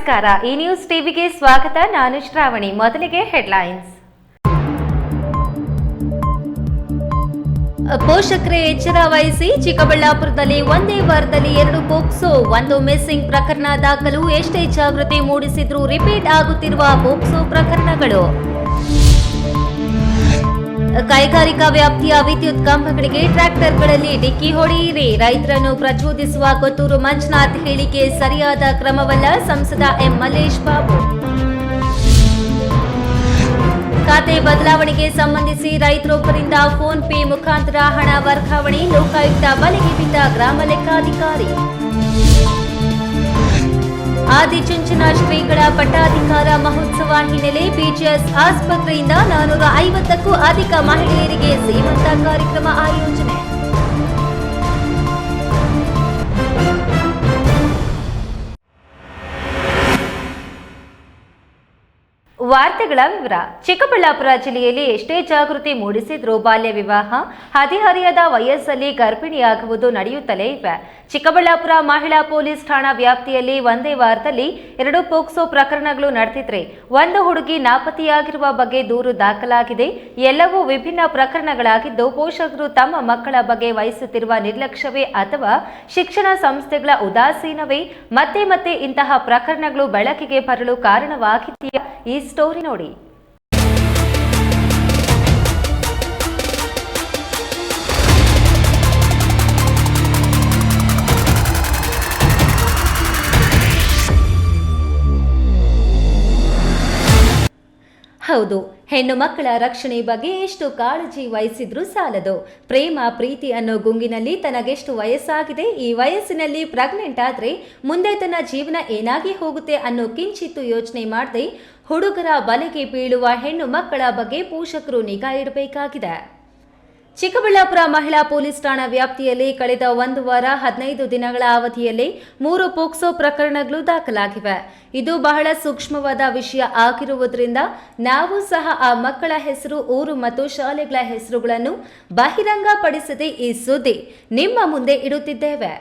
ನಮಸ್ಕಾರ. ಈ ನ್ಯೂಸ್ ಟಿವಿಗೆ ಸ್ವಾಗತ. ನಾನು ಶ್ರಾವಣಿ. ಮೊದಲಿಗೆ ಹೆಡ್ಲೈನ್ಸ್. ಪೋಷಕರೇ ಎಚ್ಚರ ವಹಿಸಿ. ಚಿಕ್ಕಬಳ್ಳಾಪುರದಲ್ಲಿ ಒಂದೇ ವಾರದಲ್ಲಿ 2 ಪೋಕ್ಸೋ, 1 ಮಿಸ್ಸಿಂಗ್ ಪ್ರಕರಣ ದಾಖಲು. ಎಷ್ಟೇ ಜಾಗೃತಿ ಮೂಡಿಸಿದ್ರೂ ರಿಪೀಟ್ ಆಗುತ್ತಿರುವ ಪೋಕ್ಸೋ ಪ್ರಕರಣಗಳು. ಕೈಗಾರಿಕಾ ವ್ಯಾಪ್ತಿಯ ವಿದ್ಯುತ್ ಕಂಬಗಳಿಗೆ ಟ್ರ್ಯಾಕ್ಟರ್ಗಳಲ್ಲಿ ಡಿಕ್ಕಿ ಹೊಡೆಯಿರಿ. ರೈತರನ್ನು ಪ್ರಚೋದಿಸುವ ಕೊತ್ತೂರು ಮಂಜುನಾಥ್ ಹೇಳಿಕೆ ಸರಿಯಾದ ಕ್ರಮವಲ್ಲ. ಸಂಸದ ಎಂ ಮಲ್ಲೇಶ್ ಬಾಬು. ಖಾತೆ ಬದಲಾವಣೆಗೆ ಸಂಬಂಧಿಸಿ ರೈತರೊಬ್ಬರಿಂದ ಫೋನ್ ಪೇ ಮುಖಾಂತರ ಹಣ ವರ್ಗಾವಣೆ. ಲೋಕಾಯುಕ್ತ ಬಲೆಗೆ ಬಿದ್ದ ಗ್ರಾಮ ಲೆಕ್ಕಾಧಿಕಾರಿ. ಆದಿಚುಂಚನ ಶ್ರೀಗಳ ಪಟ್ಟಾಧಿಕಾರ ಮಹೋತ್ಸವ ಹಿನ್ನೆಲೆ ಪಿಜಿಎಸ್ ಆಸ್ಪತ್ರೆಯಿಂದ 450ಕ್ಕೂ ಅಧಿಕ ಮಹಿಳೆಯರಿಗೆ ಸೀಮಂತ ಕಾರ್ಯಕ್ರಮ ಆಯೋಜನೆ. ವಾರ್ತೆಗಳ ವಿವರ. ಚಿಕ್ಕಬಳ್ಳಾಪುರ ಜಿಲ್ಲೆಯಲ್ಲಿ ಎಷ್ಟೇ ಜಾಗೃತಿ ಮೂಡಿಸಿದ್ರೂ ಬಾಲ್ಯ ವಿವಾಹ, ಹದಿಹರೆಯದ ವಯಸ್ಸಲ್ಲಿ ಗರ್ಭಿಣಿಯಾಗುವುದು ನಡೆಯುತ್ತಲೇ ಇವೆ. ಚಿಕ್ಕಬಳ್ಳಾಪುರ ಮಹಿಳಾ ಪೊಲೀಸ್ ಠಾಣಾ ವ್ಯಾಪ್ತಿಯಲ್ಲಿ ಒಂದೇ ವಾರದಲ್ಲಿ 2 ಪೋಕ್ಸೋ ಪ್ರಕರಣಗಳು ನಡೆದಿದ್ರೆ, 1 ಹುಡುಗಿ ನಾಪತ್ತೆಯಾಗಿರುವ ಬಗ್ಗೆ ದೂರು ದಾಖಲಾಗಿದೆ. ಎಲ್ಲವೂ ವಿಭಿನ್ನ ಪ್ರಕರಣಗಳಾಗಿದ್ದು, ಪೋಷಕರು ತಮ್ಮ ಮಕ್ಕಳ ಬಗ್ಗೆ ವಹಿಸುತ್ತಿರುವ ನಿರ್ಲಕ್ಷ್ಯವೇ ಅಥವಾ ಶಿಕ್ಷಣ ಸಂಸ್ಥೆಗಳ ಉದಾಸೀನವೇ ಮತ್ತೆ ಮತ್ತೆ ಇಂತಹ ಪ್ರಕರಣಗಳು ಬೆಳಕಿಗೆ ಬರಲು ಕಾರಣವಾಗಿದೆಯಾ? ಈ ಸ್ಟೋರಿ ನೋಡಿ. ಹೌದು, ಹೆಣ್ಣು ಮಕ್ಕಳ ರಕ್ಷಣೆ ಬಗ್ಗೆ ಎಷ್ಟು ಕಾಳಜಿ ವಹಿಸಿದ್ರೂ ಸಾಲದು. ಪ್ರೇಮ ಪ್ರೀತಿ ಅನ್ನೋ ಗುಂಗಿನಲ್ಲಿ ತನಗೆಷ್ಟು ವಯಸ್ಸಾಗಿದೆ, ಈ ವಯಸ್ಸಿನಲ್ಲಿ ಪ್ರೆಗ್ನೆಂಟ್ ಆದ್ರೆ ಮುಂದೆ ತನ್ನ ಜೀವನ ಏನಾಗಿ ಹೋಗುತ್ತೆ ಅನ್ನೋ ಕಿಂಚಿತ್ತು ಯೋಚನೆ ಮಾಡದೆ ಹುಡುಗರ ಬಲೆಗೆ ಬೀಳುವ ಹೆಣ್ಣು ಮಕ್ಕಳ ಬಗ್ಗೆ ಪೋಷಕರು ನಿಗಾ ಇಡಬೇಕಾಗಿದೆ. ಚಿಕ್ಕಬಳ್ಳಾಪುರ ಮಹಿಳಾ ಪೊಲೀಸ್ ಠಾಣಾ ವ್ಯಾಪ್ತಿಯಲ್ಲಿ ಕಳೆದ 1 ವಾರ 15 ದಿನಗಳ ಅವಧಿಯಲ್ಲಿ 3 ಪೋಕ್ಸೋ ಪ್ರಕರಣಗಳು ದಾಖಲಾಗಿವೆ. ಇದು ಬಹಳ ಸೂಕ್ಷ್ಮವಾದ ವಿಷಯ ಆಗಿರುವುದರಿಂದ ನಾವು ಸಹ ಆ ಮಕ್ಕಳ ಹೆಸರು, ಊರು ಮತ್ತು ಶಾಲೆಗಳ ಹೆಸರುಗಳನ್ನು ಬಹಿರಂಗಪಡಿಸದೆ ಈ ಸುದ್ದಿ ನಿಮ್ಮ ಮುಂದೆ ಇಡುತ್ತಿದ್ದೇವೆ.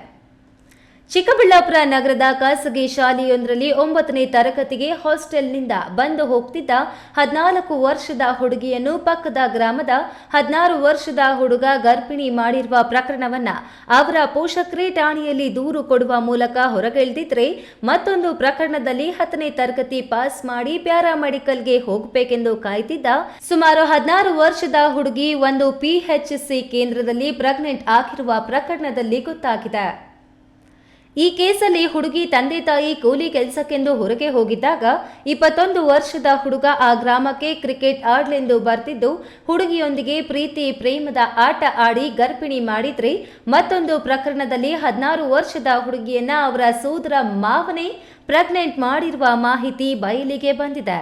ಚಿಕ್ಕಬಳ್ಳಾಪುರ ನಗರದ ಖಾಸಗಿ ಶಾಲೆಯೊಂದರಲ್ಲಿ 9ನೇ ತರಗತಿಗೆ ಹಾಸ್ಟೆಲ್ನಿಂದ ಬಂದು ಹೋಗ್ತಿದ್ದ 14 ವರ್ಷದ ಹುಡುಗಿಯನ್ನು ಪಕ್ಕದ ಗ್ರಾಮದ 16 ವರ್ಷದ ಹುಡುಗ ಗರ್ಭಿಣಿ ಮಾಡಿರುವ ಪ್ರಕರಣವನ್ನ ಅವರ ಪೋಷಕರೇ ಠಾಣೆಯಲ್ಲಿ ದೂರು ಕೊಡುವ ಮೂಲಕ ಹೊರಗೆಳೆದಿದ್ರೆ, ಮತ್ತೊಂದು ಪ್ರಕರಣದಲ್ಲಿ 10ನೇ ತರಗತಿ ಪಾಸ್ ಮಾಡಿ ಪ್ಯಾರಾಮೆಡಿಕಲ್ಗೆ ಹೋಗಬೇಕೆಂದು ಕಾಯ್ತಿದ್ದ ಸುಮಾರು 16 ವರ್ಷದ ಹುಡುಗಿ ಒಂದು PHC ಕೇಂದ್ರದಲ್ಲಿ ಪ್ರೆಗ್ನೆಂಟ್ ಆಗಿರುವ ಪ್ರಕರಣದಲ್ಲಿ ಗೊತ್ತಾಗಿದೆ. ಈ ಕೇಸಲ್ಲಿ ಹುಡುಗಿ ತಂದೆ ತಾಯಿ ಕೂಲಿ ಕೆಲಸಕ್ಕೆಂದು ಹೊರಗೆ ಹೋಗಿದ್ದಾಗ 21 ವರ್ಷದ ಹುಡುಗ ಆ ಗ್ರಾಮಕ್ಕೆ ಕ್ರಿಕೆಟ್ ಆಡ್ಲೆಂದು ಬರ್ತಿದ್ದು ಹುಡುಗಿಯೊಂದಿಗೆ ಪ್ರೀತಿ ಪ್ರೇಮದ ಆಟ ಆಡಿ ಗರ್ಭಿಣಿ ಮಾಡಿದ್ರೆ, ಮತ್ತೊಂದು ಪ್ರಕರಣದಲ್ಲಿ 16 ವರ್ಷದ ಹುಡುಗಿಯನ್ನ ಅವರ ಸೋದರ ಮಾವನೇ ಪ್ರೆಗ್ನೆಂಟ್ ಮಾಡಿರುವ ಮಾಹಿತಿ ಬಯಲಿಗೆ ಬಂದಿದೆ.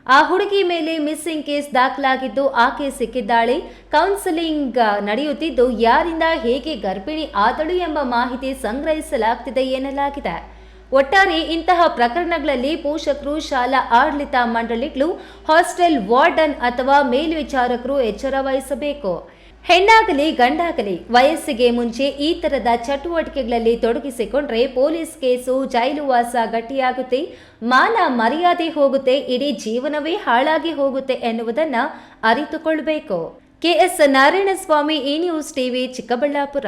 ಆ ಹುಡುಗಿ ಮೇಲೆ ಮಿಸ್ಸಿಂಗ್ ಕೇಸ್ ದಾಖಲಾಗಿದ್ದು ಆಕೆ ಸಿಕ್ಕಿದ್ದಾಳೆ. ಕೌನ್ಸಿಲಿಂಗ್ ನಡೆಯುತ್ತಿದ್ದು ಯಾರಿಂದ ಹೇಗೆ ಗರ್ಭಿಣಿ ಆದಳು ಎಂಬ ಮಾಹಿತಿ ಸಂಗ್ರಹಿಸಲಾಗ್ತಿದೆ ಎನ್ನಲಾಗಿದೆ. ಒಟ್ಟಾರೆ ಇಂತಹ ಪ್ರಕರಣಗಳಲ್ಲಿ ಪೋಷಕರು, ಶಾಲಾ ಆಡಳಿತ ಮಂಡಳಿಗಳು, ಹಾಸ್ಟೆಲ್ ವಾರ್ಡನ್ ಅಥವಾ ಮೇಲ್ವಿಚಾರಕರು ಎಚ್ಚರ ವಹಿಸಬೇಕು. ಹೆಣ್ಣಾಗಲಿ ಗಂಡಾಗಲಿ ವಯಸ್ಸಿಗೆ ಮುಂಚೆ ಈ ತರದ ಚಟುವಟಿಕೆಗಳಲ್ಲಿ ತೊಡಗಿಸಿಕೊಂಡ್ರೆ ಪೊಲೀಸ್ ಕೇಸು, ಜೈಲು ವಾಸ ಗಟ್ಟಿಯಾಗುತ್ತೆ, ಮಾನ ಮರ್ಯಾದೆ ಹೋಗುತ್ತೆ, ಇಡೀ ಜೀವನವೇ ಹಾಳಾಗಿ ಹೋಗುತ್ತೆ ಎನ್ನುವುದನ್ನ ಅರಿತುಕೊಳ್ಳಬೇಕು. KS ನಾರಾಯಣಸ್ವಾಮಿ, ಈ ನ್ಯೂಸ್ ಟಿವಿ, ಚಿಕ್ಕಬಳ್ಳಾಪುರ.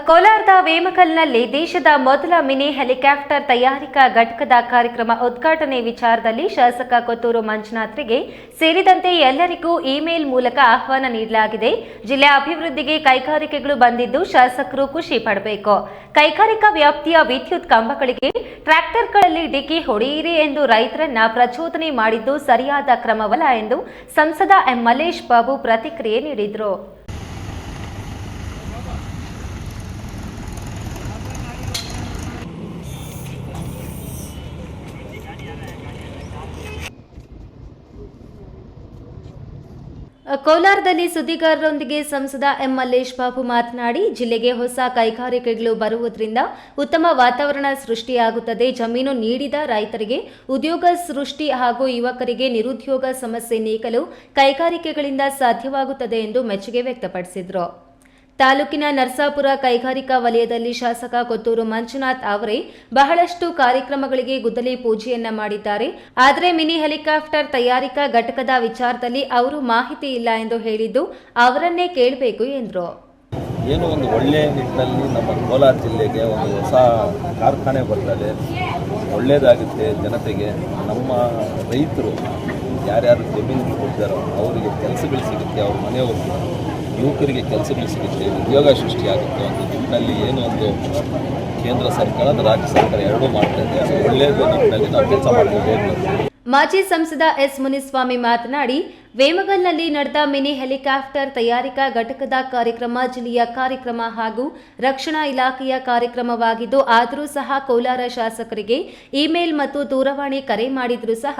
ಕೋಲಾರದ ವೇಮಕಲ್ನಲ್ಲಿ ದೇಶದ ಮೊದಲ ಮಿನಿ ಹೆಲಿಕಾಪ್ಟರ್ ತಯಾರಿಕಾ ಘಟಕದ ಕಾರ್ಯಕ್ರಮ ಉದ್ಘಾಟನೆ ವಿಚಾರದಲ್ಲಿ ಶಾಸಕ ಕೊತ್ತೂರು ಮಂಜುನಾಥ್ರಿಗೆ ಸೇರಿದಂತೆ ಎಲ್ಲರಿಗೂ ಇಮೇಲ್ ಮೂಲಕ ಆಹ್ವಾನ ನೀಡಲಾಗಿದೆ. ಜಿಲ್ಲೆ ಅಭಿವೃದ್ಧಿಗೆ ಕೈಗಾರಿಕೆಗಳು ಬಂದಿದ್ದು ಶಾಸಕರು ಖುಷಿ ಪಡಬೇಕು. ಕೈಗಾರಿಕಾ ವ್ಯಾಪ್ತಿಯ ವಿದ್ಯುತ್ ಕಂಬಗಳಿಗೆ ಟ್ರ್ಯಾಕ್ಟರ್ಗಳಲ್ಲಿ ಡಿಕ್ಕಿ ಹೊಡೆಯಿರಿ ಎಂದು ರೈತರನ್ನ ಪ್ರಚೋದನೆ ಮಾಡಿದ್ದು ಸರಿಯಾದ ಕ್ರಮವಲ್ಲ ಎಂದು ಸಂಸದ ಎಂ ಮಲ್ಲೇಶ್ ಬಾಬು ಪ್ರತಿಕ್ರಿಯೆ ನೀಡಿದರು. ಕೋಲಾರದಲ್ಲಿ ಸುದ್ದಿಗಾರರೊಂದಿಗೆ ಸಂಸದ ಎಂ ಮಲ್ಲೇಶ್ ಬಾಬು ಮಾತನಾಡಿ, ಜಿಲ್ಲೆಗೆ ಹೊಸ ಕೈಗಾರಿಕೆಗಳು ಬರುವುದರಿಂದ ಉತ್ತಮ ವಾತಾವರಣ ಸೃಷ್ಟಿಯಾಗುತ್ತದೆ. ಜಮೀನು ನೀಡಿದ ರೈತರಿಗೆ ಉದ್ಯೋಗ ಸೃಷ್ಟಿ ಹಾಗೂ ಯುವಕರಿಗೆ ನಿರುದ್ಯೋಗ ಸಮಸ್ಯೆ ನೀಗಲು ಕೈಗಾರಿಕೆಗಳಿಂದ ಸಾಧ್ಯವಾಗುತ್ತದೆ ಎಂದು ಮೆಚ್ಚುಗೆ ವ್ಯಕ್ತಪಡಿಸಿದರು. ತಾಲೂಕಿನ ನರಸಾಪುರ ಕೈಗಾರಿಕಾ ವಲಯದಲ್ಲಿ ಶಾಸಕ ಕೊತ್ತೂರು ಮಂಜುನಾಥ್ ಅವರೇ ಬಹಳಷ್ಟು ಕಾರ್ಯಕ್ರಮಗಳಿಗೆ ಗುದ್ದಲಿ ಪೂಜೆಯನ್ನ ಮಾಡಿದ್ದಾರೆ. ಆದರೆ ಮಿನಿ ಹೆಲಿಕಾಪ್ಟರ್ ತಯಾರಿಕಾ ಘಟಕದ ವಿಚಾರದಲ್ಲಿ ಅವರು ಮಾಹಿತಿ ಇಲ್ಲ ಎಂದು ಹೇಳಿದ್ದು ಅವರನ್ನೇ ಕೇಳಬೇಕು ಎಂದರು. ಏನೋ ಒಂದು ಒಳ್ಳೆಯ ನಿಟ್ಟಿನಲ್ಲಿ ನಮ್ಮ ಕೋಲಾರ ಜಿಲ್ಲೆಗೆ ಒಂದು ಹೊಸ ಕಾರ್ಖಾನೆ ಬರ್ತದೆ, ಒಳ್ಳೆಯದಾಗುತ್ತೆ ಜನತೆಗೆ. ನಮ್ಮ ರೈತರು ಯಾರ್ಯಾರು ಜಮೀನುಗಳು ಕೊಡ್ತಾರೋ ಅವರಿಗೆ ಕೆಲಸಗಳು ಸಿಗುತ್ತೆ, ಅವ್ರ ಮನೆಯವ್ರಿಗೆ ಯುವಕರಿಗೆ ಕೆಲಸಗಳು ಸಿಗುತ್ತೆ, ಉದ್ಯೋಗ ಸೃಷ್ಟಿಯಾಗುತ್ತೆ. ಒಂದು ನಿಟ್ಟಿನಲ್ಲಿ ಏನೋ ಒಂದು ಕೇಂದ್ರ ಸರ್ಕಾರ ರಾಜ್ಯ ಸರ್ಕಾರ ಎರಡೂ ಮಾಡ್ತಾ ಇದೆ. ಒಳ್ಳೆಯದು ನಿಟ್ಟಿನಲ್ಲಿ ನಾವು ಕೆಲಸ ಮಾಡ್ಕೊಂಡು ಹೋಗ್ಬೇಕು. ಮಾಜಿ ಸಂಸದ ಎಸ್ ಮುನಿಸ್ವಾಮಿ ಮಾತನಾಡಿ, ವೇಮಗಲ್ನಲ್ಲಿ ನಡೆದ ಮಿನಿ ಹೆಲಿಕಾಪ್ಟರ್ ತಯಾರಿಕಾ ಘಟಕದ ಕಾರ್ಯಕ್ರಮ ಜಿಲ್ಲೆಯ ಕಾರ್ಯಕ್ರಮ ಹಾಗೂ ರಕ್ಷಣಾ ಇಲಾಖೆಯ ಕಾರ್ಯಕ್ರಮವಾಗಿದ್ದು, ಆದರೂ ಸಹ ಕೋಲಾರ ಶಾಸಕರಿಗೆ ಇಮೇಲ್ ಮತ್ತು ದೂರವಾಣಿ ಕರೆ ಮಾಡಿದರೂ ಸಹ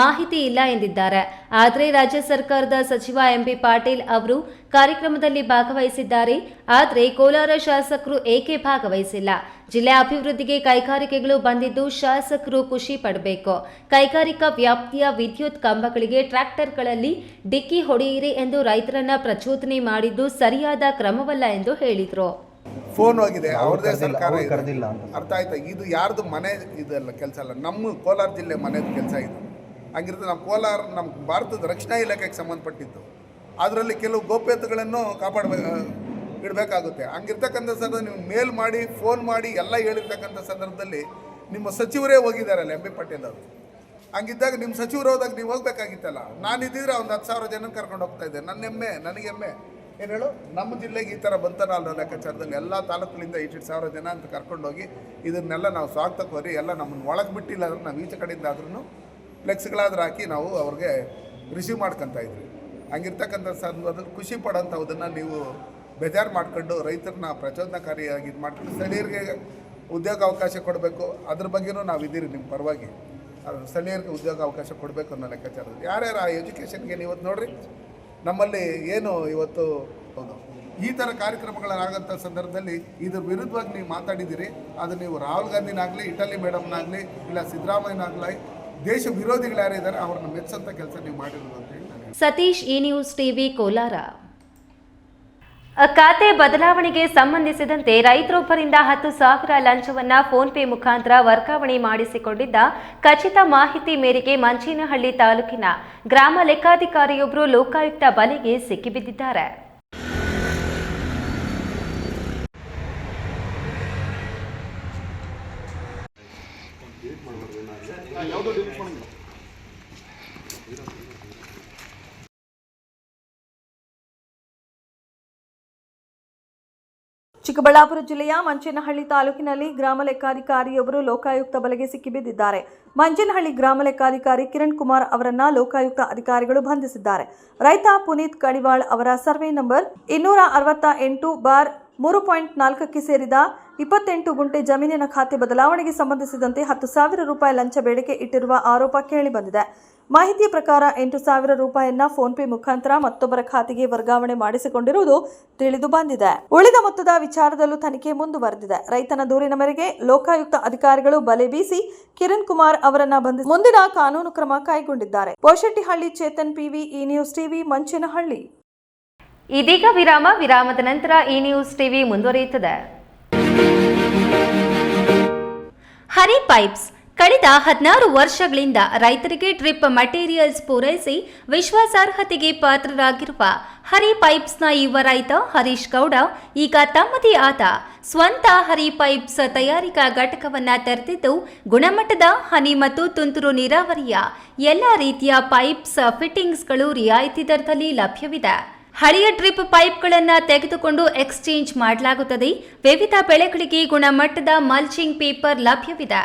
ಮಾಹಿತಿ ಇಲ್ಲ ಎಂದಿದ್ದಾರೆ. ಆದರೆ ರಾಜ್ಯ ಸರ್ಕಾರದ ಸಚಿವ ಎಂಬಿ ಪಾಟೀಲ್ ಅವರು ಕಾರ್ಯಕ್ರಮದಲ್ಲಿ ಭಾಗವಹಿಸಿದ್ದಾರೆ. ಆದರೆ ಕೋಲಾರ ಶಾಸಕರು ಏಕೆ ಭಾಗವಹಿಸಿಲ್ಲ? ಜಿಲ್ಲೆ ಅಭಿವೃದ್ಧಿಗೆ ಕೈಗಾರಿಕೆಗಳು ಬಂದಿದ್ದು ಶಾಸಕರು ಖುಷಿ ಪಡಬೇಕು. ಕೈಗಾರಿಕಾ ವ್ಯಾಪ್ತಿಯ ವಿದ್ಯುತ್ ಕಂಬಗಳಿಗೆ ಟ್ರ್ಯಾಕ್ಟರ್ಗಳಲ್ಲಿ ಡಿಕ್ಕಿ ಹೊಡೆಯಿರಿ ಎಂದು ರೈತರನ್ನ ಪ್ರಚೋದನೆ ಮಾಡಿದ್ದು ಸರಿಯಾದ ಕ್ರಮವಲ್ಲ ಎಂದು ಹೇಳಿದರು. ಫೋನ್ ಹೋಗಿದೆ, ಅವ್ರದೇ ಸರ್ಕಾರ ಅರ್ಥ ಆಯ್ತಾ? ಇದು ಯಾರ್ದು ಮನೆ ಇದೆಲ್ಲ ಕೆಲಸ ಅಲ್ಲ, ನಮ್ಮ ಕೋಲಾರ ಜಿಲ್ಲೆ ಮನೆದ ಕೆಲಸ ಇದು. ಹಂಗಿರ್ತದೆ. ನಮ್ಮ ಕೋಲಾರ ನಮ್ಮ ಭಾರತದ ರಕ್ಷಣಾ ಇಲಾಖೆಗೆ ಸಂಬಂಧಪಟ್ಟಿದ್ದು. ಅದರಲ್ಲಿ ಕೆಲವು ಗೋಪ್ಯತೆಗಳನ್ನು ಇಡಬೇಕಾಗುತ್ತೆ. ಹಂಗಿರ್ತಕ್ಕಂಥ ಸಂದರ್ಭ ನೀವು ಮೇಲ್ ಮಾಡಿ ಫೋನ್ ಮಾಡಿ ಎಲ್ಲ ಹೇಳಿರ್ತಕ್ಕಂಥ ಸಂದರ್ಭದಲ್ಲಿ ನಿಮ್ಮ ಸಚಿವರೇ ಹೋಗಿದ್ದಾರಲ್ಲ ಎಂ ಬಿ ಪಾಟೀಲ್ ಅವರು. ಹಂಗಿದ್ದಾಗ ನಿಮ್ಮ ಸಚಿವರು ಹೋದಾಗ ನೀವು ಹೋಗ್ಬೇಕಾಗಿತ್ತಲ್ಲ. ನಾನಿದ್ದಿದ್ರೆ ಒಂದು 10,000 ಜನ ಕರ್ಕೊಂಡು ಹೋಗ್ತಾ ಇದ್ದೆ. ನನ್ನ ಹೆಮ್ಮೆ, ನನಗೆ ಹೆಮ್ಮೆ ಏನು ಹೇಳು, ನಮ್ಮ ಜಿಲ್ಲೆಗೆ ಈ ಥರ ಬಂತನ ಅನ್ನೋ ಲೆಕ್ಕಾಚಾರದಲ್ಲಿ ಎಲ್ಲ ತಾಲೂಕುಗಳಿಂದ 8,000 ಜನ ಅಂತ ಕರ್ಕೊಂಡೋಗಿ ಇದನ್ನೆಲ್ಲ ನಾವು ಸ್ವಾಗತ ಕೋರಿ ಎಲ್ಲ ನಮ್ಮನ್ನು ಒಳಗೆ ಬಿಟ್ಟಿಲ್ಲ ಆದ್ರೂ ನಾವು ಈಚೆ ಕಡೆಯಿಂದ ಆದ್ರೂ ಫ್ಲೆಕ್ಸ್ಗಳಾದ್ರೂ ಹಾಕಿ ನಾವು ಅವ್ರಿಗೆ ರಿಸೀವ್ ಮಾಡ್ಕೊತ ಇದ್ವಿ. ಹಂಗಿರ್ತಕ್ಕಂಥ ಸಂದರ್ಭದಲ್ಲಿ ಖುಷಿ ಪಡೋಂಥವುದನ್ನು ನೀವು ಬೇಜಾರು ಮಾಡ್ಕೊಂಡು ರೈತರನ್ನ ಪ್ರಚೋದನಕಾರಿಯಾಗಿ ಇದು ಮಾಡ್ಕೊಂಡು ಸ್ಥಳೀಯರಿಗೆ ಉದ್ಯೋಗ ಅವಕಾಶ ಕೊಡಬೇಕು. ಅದ್ರ ಬಗ್ಗೆನೂ ನಾವು ಇದ್ದೀರಿ ನಿಮ್ಮ ಪರವಾಗಿ. ಸ್ಥಳೀಯರಿಗೆ ಉದ್ಯೋಗ ಅವಕಾಶ ಕೊಡಬೇಕು ಅನ್ನೋ ಲೆಕ್ಕಾಚಾರದಲ್ಲಿ ಯಾರ್ಯಾರು ಆ ಎಜುಕೇಷನ್ಗೆ ನೀವು ಇವತ್ತು ನೋಡಿರಿ ನಮ್ಮಲ್ಲಿ ಏನು ಇವತ್ತು ಹೌದು ಈ ಥರ ಕಾರ್ಯಕ್ರಮಗಳಾಗಂಥ ಸಂದರ್ಭದಲ್ಲಿ ಇದ್ರ ವಿರುದ್ಧವಾಗಿ ನೀವು ಮಾತಾಡಿದ್ದೀರಿ. ಅದು ನೀವು ರಾಹುಲ್ ಗಾಂಧಿನಾಗಲಿ, ಇಟಲಿ ಮೇಡಮ್ನಾಗಲಿ, ಇಲ್ಲ ಸಿದ್ದರಾಮಯ್ಯನಾಗಲಿ, ದೇಶ ವಿರೋಧಿಗಳು ಯಾರಿದ್ದಾರೆ ಅವ್ರನ್ನ ಮೆಚ್ಚಂಥ ಕೆಲಸ ನೀವು ಮಾಡಿರೋದು ಅಂತ ಹೇಳಿ ಸತೀಶ್, ಈ ನ್ಯೂಸ್ ಟಿವಿ, ಕೋಲಾರ. ಖಾತೆ ಬದಲಾವಣೆಗೆ ಸಂಬಂಧಿಸಿದಂತೆ ರೈತರೊಬ್ಬರಿಂದ 10,000 ಲಂಚವನ್ನ ಫೋನ್ಪೇ ಮುಖಾಂತರ ವರ್ಗಾವಣೆ ಮಾಡಿಸಿಕೊಂಡಿದ್ದ ಖಚಿತ ಮಾಹಿತಿ ಮೇರೆಗೆ ಮಂಚೇನಹಳ್ಳಿ ತಾಲೂಕಿನ ಗ್ರಾಮ ಲೆಕ್ಕಾಧಿಕಾರಿಯೊಬ್ಬರು ಲೋಕಾಯುಕ್ತ ಬಲೆಗೆ ಸಿಕ್ಕಿಬಿದ್ದಿದ್ದಾರೆ. ಚಿಕ್ಕಬಳ್ಳಾಪುರ ಜಿಲ್ಲೆಯ ಮಂಚೇನಹಳ್ಳಿ ತಾಲೂಕಿನಲ್ಲಿ ಗ್ರಾಮ ಲೆಕ್ಕಾಧಿಕಾರಿಯೊಬ್ಬರು ಲೋಕಾಯುಕ್ತ ಬಲೆಗೆ ಸಿಕ್ಕಿಬಿದ್ದಿದ್ದಾರೆ. ಮಂಚೇನಹಳ್ಳಿ ಗ್ರಾಮ ಲೆಕ್ಕಾಧಿಕಾರಿ ಕಿರಣ್ ಕುಮಾರ್ ಅವರನ್ನ ಲೋಕಾಯುಕ್ತ ಅಧಿಕಾರಿಗಳು ಬಂಧಿಸಿದ್ದಾರೆ. ರೈತ ಪುನೀತ್ ಕಡಿವಾಳ್ ಅವರ ಸರ್ವೆ ನಂಬರ್ 268/3.4ಕ್ಕೆ ಸೇರಿದ 28 ಗುಂಟೆ ಜಮೀನಿನ ಖಾತೆ ಬದಲಾವಣೆಗೆ ಸಂಬಂಧಿಸಿದಂತೆ 10,000 ರೂಪಾಯಿ ಲಂಚ ಬೇಡಿಕೆ ಇಟ್ಟಿರುವ ಆರೋಪ ಕೇಳಿಬಂದಿದೆ. ಮಾಹಿತಿಯ ಪ್ರಕಾರ 8,000 ರೂಪಾಯಿಯನ್ನ ಫೋನ್ಪೇ ಮುಖಾಂತರ ಮತ್ತೊಬ್ಬರ ಖಾತೆಗೆ ವರ್ಗಾವಣೆ ಮಾಡಿಸಿಕೊಂಡಿರುವುದು ತಿಳಿದು ಬಂದಿದೆ. ಉಳಿದ ಮೊತ್ತದ ವಿಚಾರದಲ್ಲೂ ತನಿಖೆ ಮುಂದುವರೆದಿದೆ. ರೈತನ ದೂರಿನ ಮೇರೆಗೆ ಲೋಕಾಯುಕ್ತ ಅಧಿಕಾರಿಗಳು ಬಲೆ ಬೀಸಿ ಕಿರಣ್ ಕುಮಾರ್ ಅವರನ್ನ ಬಂಧಿಸಿ ಮುಂದಿನ ಕಾನೂನು ಕ್ರಮ ಕೈಗೊಂಡಿದ್ದಾರೆ. ಪೋಶೆಟ್ಟಿಹಳ್ಳಿ, ಚೇತನ್ ಪಿವಿ, ಈ ನ್ಯೂಸ್ ಟಿವಿ, ಮಂಚೇನಹಳ್ಳಿ. ಇದೀಗ ವಿರಾಮದ ನಂತರ ಈ ನ್ಯೂಸ್ ಟಿವಿ ಮುಂದುವರಿಯುತ್ತದೆ. ಹರಿ ಪೈಪ್ಸ್ ಕಳೆದ 16 ವರ್ಷಗಳಿಂದ ರೈತರಿಗೆ ಡ್ರಿಪ್ ಮಟೀರಿಯಲ್ಸ್ ಪೂರೈಸಿ ವಿಶ್ವಾಸಾರ್ಹತೆಗೆ ಪಾತ್ರರಾಗಿರುವ ಹರಿ ಪೈಪ್ಸ್ನ ಯುವ ರೈತ ಹರೀಶ್ ಗೌಡ ಈಗ ತಮ್ಮದೇ ಆದ ಸ್ವಂತ ಹರಿ ಪೈಪ್ಸ್ ತಯಾರಿಕಾ ಘಟಕವನ್ನು ತೆರೆದಿದ್ದು ಗುಣಮಟ್ಟದ ಹನಿ ಮತ್ತು ತುಂತುರು ನೀರಾವರಿಯ ಎಲ್ಲ ರೀತಿಯ ಪೈಪ್ಸ್ ಫಿಟ್ಟಿಂಗ್ಸ್ಗಳು ರಿಯಾಯಿತಿ ದರದಲ್ಲಿ ಲಭ್ಯವಿದೆ. ಹಳೆಯ ಡ್ರಿಪ್ ಪೈಪ್ಗಳನ್ನು ತೆಗೆದುಕೊಂಡು ಎಕ್ಸ್ಚೇಂಜ್ ಮಾಡಲಾಗುತ್ತದೆ. ವಿವಿಧ ಬೆಳೆಗಳಿಗೆ ಗುಣಮಟ್ಟದ ಮಲ್ಚಿಂಗ್ ಪೇಪರ್ ಲಭ್ಯವಿದೆ.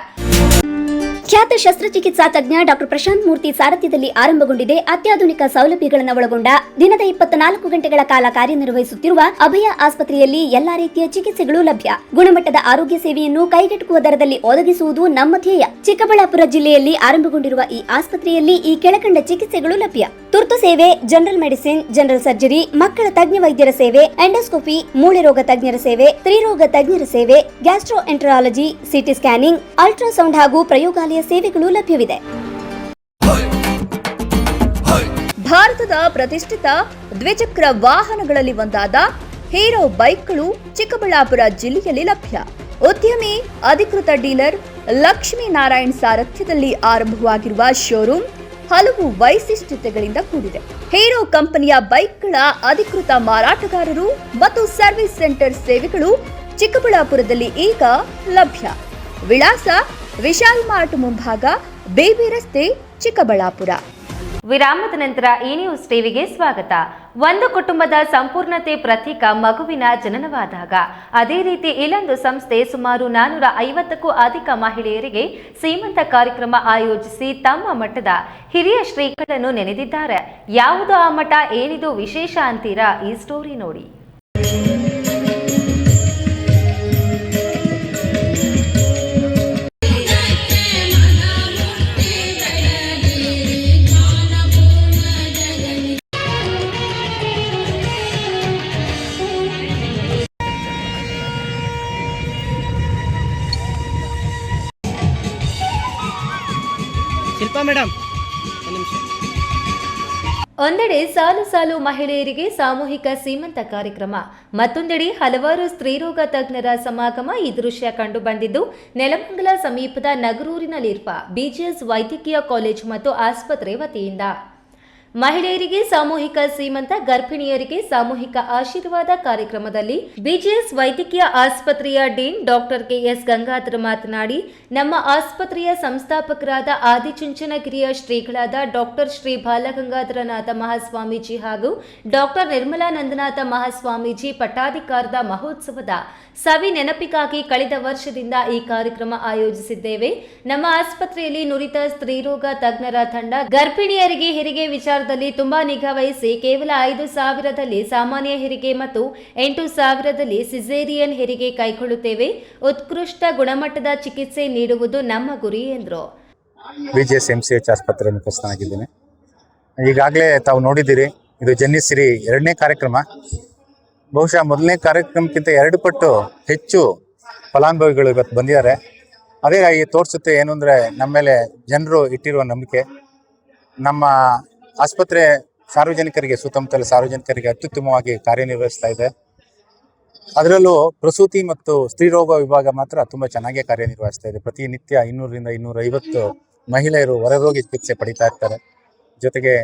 ಖ್ಯಾತ ಶಸ್ತ್ರಚಿಕಿತ್ಸಾ ತಜ್ಞ ಡಾಕ್ಟರ್ ಪ್ರಶಾಂತ್ ಮೂರ್ತಿ ಸಾರಥ್ಯದಲ್ಲಿ ಆರಂಭಗೊಂಡಿದೆ. ಅತ್ಯಾಧುನಿಕ ಸೌಲಭ್ಯಗಳನ್ನು ಒಳಗೊಂಡ ದಿನದ 24 ಗಂಟೆಗಳ ಕಾಲ ಕಾರ್ಯನಿರ್ವಹಿಸುತ್ತಿರುವ ಅಭಯ ಆಸ್ಪತ್ರೆಯಲ್ಲಿ ಎಲ್ಲಾ ರೀತಿಯ ಚಿಕಿತ್ಸೆಗಳು ಲಭ್ಯ. ಗುಣಮಟ್ಟದ ಆರೋಗ್ಯ ಸೇವೆಯನ್ನು ಕೈಗೆಟುಕುವ ದರದಲ್ಲಿ ಒದಗಿಸುವುದು ನಮ್ಮ ಧ್ಯೇಯ. ಚಿಕ್ಕಬಳ್ಳಾಪುರ ಜಿಲ್ಲೆಯಲ್ಲಿ ಆರಂಭಗೊಂಡಿರುವ ಈ ಆಸ್ಪತ್ರೆಯಲ್ಲಿ ಈ ಕೆಳಕಂಡ ಚಿಕಿತ್ಸೆಗಳು ಲಭ್ಯ: ತುರ್ತು ಸೇವೆ, ಜನರಲ್ ಮೆಡಿಸಿನ್, ಜನರಲ್ ಸರ್ಜರಿ, ಮಕ್ಕಳ ತಜ್ಞ ವೈದ್ಯರ ಸೇವೆ, ಎಂಡೋಸ್ಕೋಪಿ, ಮೂಳೆ ರೋಗ ತಜ್ಞರ ಸೇವೆ, ಸ್ತ್ರೀರೋಗ ತಜ್ಞರ ಸೇವೆ, gastro enterology, CT scanning, ultrasound ಹಾಗೂ ಪ್ರಯೋಗಾಲಯ ಸೇವೆಗಳು ಲಭ್ಯವಿದೆ. ಭಾರತದ ಪ್ರತಿಷ್ಠಿತ ದ್ವಿಚಕ್ರ ವಾಹನಗಳಲ್ಲಿ ಒಂದಾದ ಹೀರೋ ಬೈಕ್ಗಳು ಚಿಕ್ಕಬಳ್ಳಾಪುರ ಜಿಲ್ಲೆಯಲ್ಲಿ ಲಭ್ಯ. ಉದ್ಯಮಿ ಅಧಿಕೃತ ಡೀಲರ್ ಲಕ್ಷ್ಮೀನಾರಾಯಣ್ ಸಾರಥ್ಯದಲ್ಲಿ ಆರಂಭವಾಗಿರುವ ಶೋರೂಮ್ ಹಲವು ವೈಶಿಷ್ಟ್ಯತೆಗಳಿಂದ ಕೂಡಿದೆ. ಹೀರೋ ಕಂಪನಿಯ ಬೈಕ್ಗಳ ಅಧಿಕೃತ ಮಾರಾಟಗಾರರು ಮತ್ತು ಸರ್ವಿಸ್ ಸೆಂಟರ್ ಸೇವೆಗಳು ಚಿಕ್ಕಬಳ್ಳಾಪುರದಲ್ಲಿ ಈಗ ಲಭ್ಯ. ವಿಳಾಸ ವಿಶಾಲ್ ಮಾರ್ಟ್ ಮುಂಭಾಗ, ಬೇಬಿ ರಸ್ತೆ, ಚಿಕ್ಕಬಳ್ಳಾಪುರ. ವಿರಾಮದ ನಂತರ ಈ ನ್ಯೂಸ್ ಟಿವಿಗೆ ಸ್ವಾಗತ. ಒಂದು ಕುಟುಂಬದ ಸಂಪೂರ್ಣತೆ ಪ್ರತೀಕ ಮಗುವಿನ ಜನನವಾದಾಗ, ಅದೇ ರೀತಿ ಇಲ್ಲೊಂದು ಸಂಸ್ಥೆ ಸುಮಾರು 450ಕ್ಕೂ ಅಧಿಕ ಮಹಿಳೆಯರಿಗೆ ಸೀಮಂತ ಕಾರ್ಯಕ್ರಮ ಆಯೋಜಿಸಿ ತಮ್ಮ ಮಠದ ಹಿರಿಯ ಶ್ರೀಗಳನ್ನು ನೆನೆದಿದ್ದಾರೆ. ಯಾವುದು ಆ ಮಠ, ಏನಿದು ವಿಶೇಷ ಅಂತೀರಾ? ಈ ಸ್ಟೋರಿ ನೋಡಿ. ಶಿಲ್ಪಾ ಮೇಡಮ್, ಒಂದೆಡೆ ಸಾಲು ಸಾಲು ಮಹಿಳೆಯರಿಗೆ ಸಾಮೂಹಿಕ ಸೀಮಂತ ಕಾರ್ಯಕ್ರಮ, ಮತ್ತೊಂದೆಡೆ ಹಲವಾರು ಸ್ತ್ರೀರೋಗ ತಜ್ಞರ ಸಮಾಗಮ. ಈ ದೃಶ್ಯ ಕಂಡು ಬಂದಿದ್ದು ನೆಲಮಂಗಲ ಸಮೀಪದ ನಗರೂರಿನಲ್ಲಿರುವ ಬಿಜಿಎಸ್ ವೈದ್ಯಕೀಯ ಕಾಲೇಜು ಮತ್ತು ಆಸ್ಪತ್ರೆ ವತಿಯಿಂದ. ಮಹಿಳೆಯರಿಗೆ ಸಾಮೂಹಿಕ ಸೀಮಂತ, ಗರ್ಭಿಣಿಯರಿಗೆ ಸಾಮೂಹಿಕ ಆಶೀರ್ವಾದ ಕಾರ್ಯಕ್ರಮದಲ್ಲಿ ಬಿಜಿಎಸ್ ವೈದ್ಯಕೀಯ ಆಸ್ಪತ್ರೆಯ ಡೀನ್ ಡಾಕ್ಟರ್ ಕೆಎಸ್ ಗಂಗಾಧರ್ ಮಾತನಾಡಿ, ನಮ್ಮ ಆಸ್ಪತ್ರೆಯ ಸಂಸ್ಥಾಪಕರಾದ ಆದಿಚುಂಚನಗಿರಿಯ ಶ್ರೀಗಳಾದ ಡಾಕ್ಟರ್ ಶ್ರೀ ಬಾಲಗಂಗಾಧರನಾಥ ಮಹಾಸ್ವಾಮೀಜಿ ಹಾಗೂ ಡಾಕ್ಟರ್ ನಿರ್ಮಲಾನಂದನಾಥ ಮಹಾಸ್ವಾಮೀಜಿ ಪಟ್ಟಾಧಿಕಾರದ ಮಹೋತ್ಸವದ ಸವಿ ನೆನಪಿಗಾಗಿ ಕಳೆದ ವರ್ಷದಿಂದ ಈ ಕಾರ್ಯಕ್ರಮ ಆಯೋಜಿಸಿದ್ದೇವೆ. ನಮ್ಮ ಆಸ್ಪತ್ರೆಯಲ್ಲಿ ನುರಿತ ಸ್ತ್ರೀರೋಗ ತಜ್ಞರ ತಂಡ ಗರ್ಭಿಣಿಯರಿಗೆ ಹೆರಿಗೆ ವಿಚಾರದಲ್ಲಿ ತುಂಬಾ ನಿಗಾ ವಹಿಸಿ ಕೇವಲ 5,000ದಲ್ಲಿ ಸಾಮಾನ್ಯ ಹೆರಿಗೆ ಮತ್ತು 8,000ದಲ್ಲಿ ಸಿಸೇರಿಯನ್ ಹೆರಿಗೆ ಕೈಗೊಳ್ಳುತ್ತೇವೆ. ಉತ್ಕೃಷ್ಟ ಗುಣಮಟ್ಟದ ಚಿಕಿತ್ಸೆ ನೀಡುವುದು ನಮ್ಮ ಗುರಿ ಎಂದರು. ಬಿಜಿಎಸ್ MCH ಆಸ್ಪತ್ರೆ ಮುಖ್ಯಸ್ಥನಾಗಿದ್ದೇನೆ. ಈಗಾಗಲೇ ತಾವು ನೋಡಿದ್ದೀರಿ, ಇದು ಜನ್ಯಶ್ರೀ 2ನೇ ಕಾರ್ಯಕ್ರಮ. ಬಹುಶಃ ಮೊದಲನೇ ಕಾರ್ಯಕ್ರಮಕ್ಕಿಂತ 2 ಪಟ್ಟು ಹೆಚ್ಚು ಫಲಾನುಭವಿಗಳು ಇವತ್ತು ಬಂದಿದ್ದಾರೆ. ಅದೇ ತೋರಿಸುತ್ತೆ ಏನು ಅಂದರೆ ನಮ್ಮ ಮೇಲೆ ಜನರು ಇಟ್ಟಿರುವ ನಂಬಿಕೆ. ನಮ್ಮ ಆಸ್ಪತ್ರೆ ಸಾರ್ವಜನಿಕರಿಗೆ, ಸುತ್ತಮುತ್ತಲ ಸಾರ್ವಜನಿಕರಿಗೆ ಅತ್ಯುತ್ತಮವಾಗಿ ಕಾರ್ಯನಿರ್ವಹಿಸ್ತಾ ಇದೆ. ಅದರಲ್ಲೂ ಪ್ರಸೂತಿ ಮತ್ತು ಸ್ತ್ರೀರೋಗ ವಿಭಾಗ ಮಾತ್ರ ತುಂಬ ಚೆನ್ನಾಗೇ ಕಾರ್ಯನಿರ್ವಹಿಸ್ತಾ ಇದೆ. ಪ್ರತಿನಿತ್ಯ 200ರಿಂದ 250 ಮಹಿಳೆಯರು ಹೊರರೋಗಿ ಚಿಕಿತ್ಸೆ ಪಡಿತಾ ಇರ್ತಾರೆ. ಜೊತೆಗೆ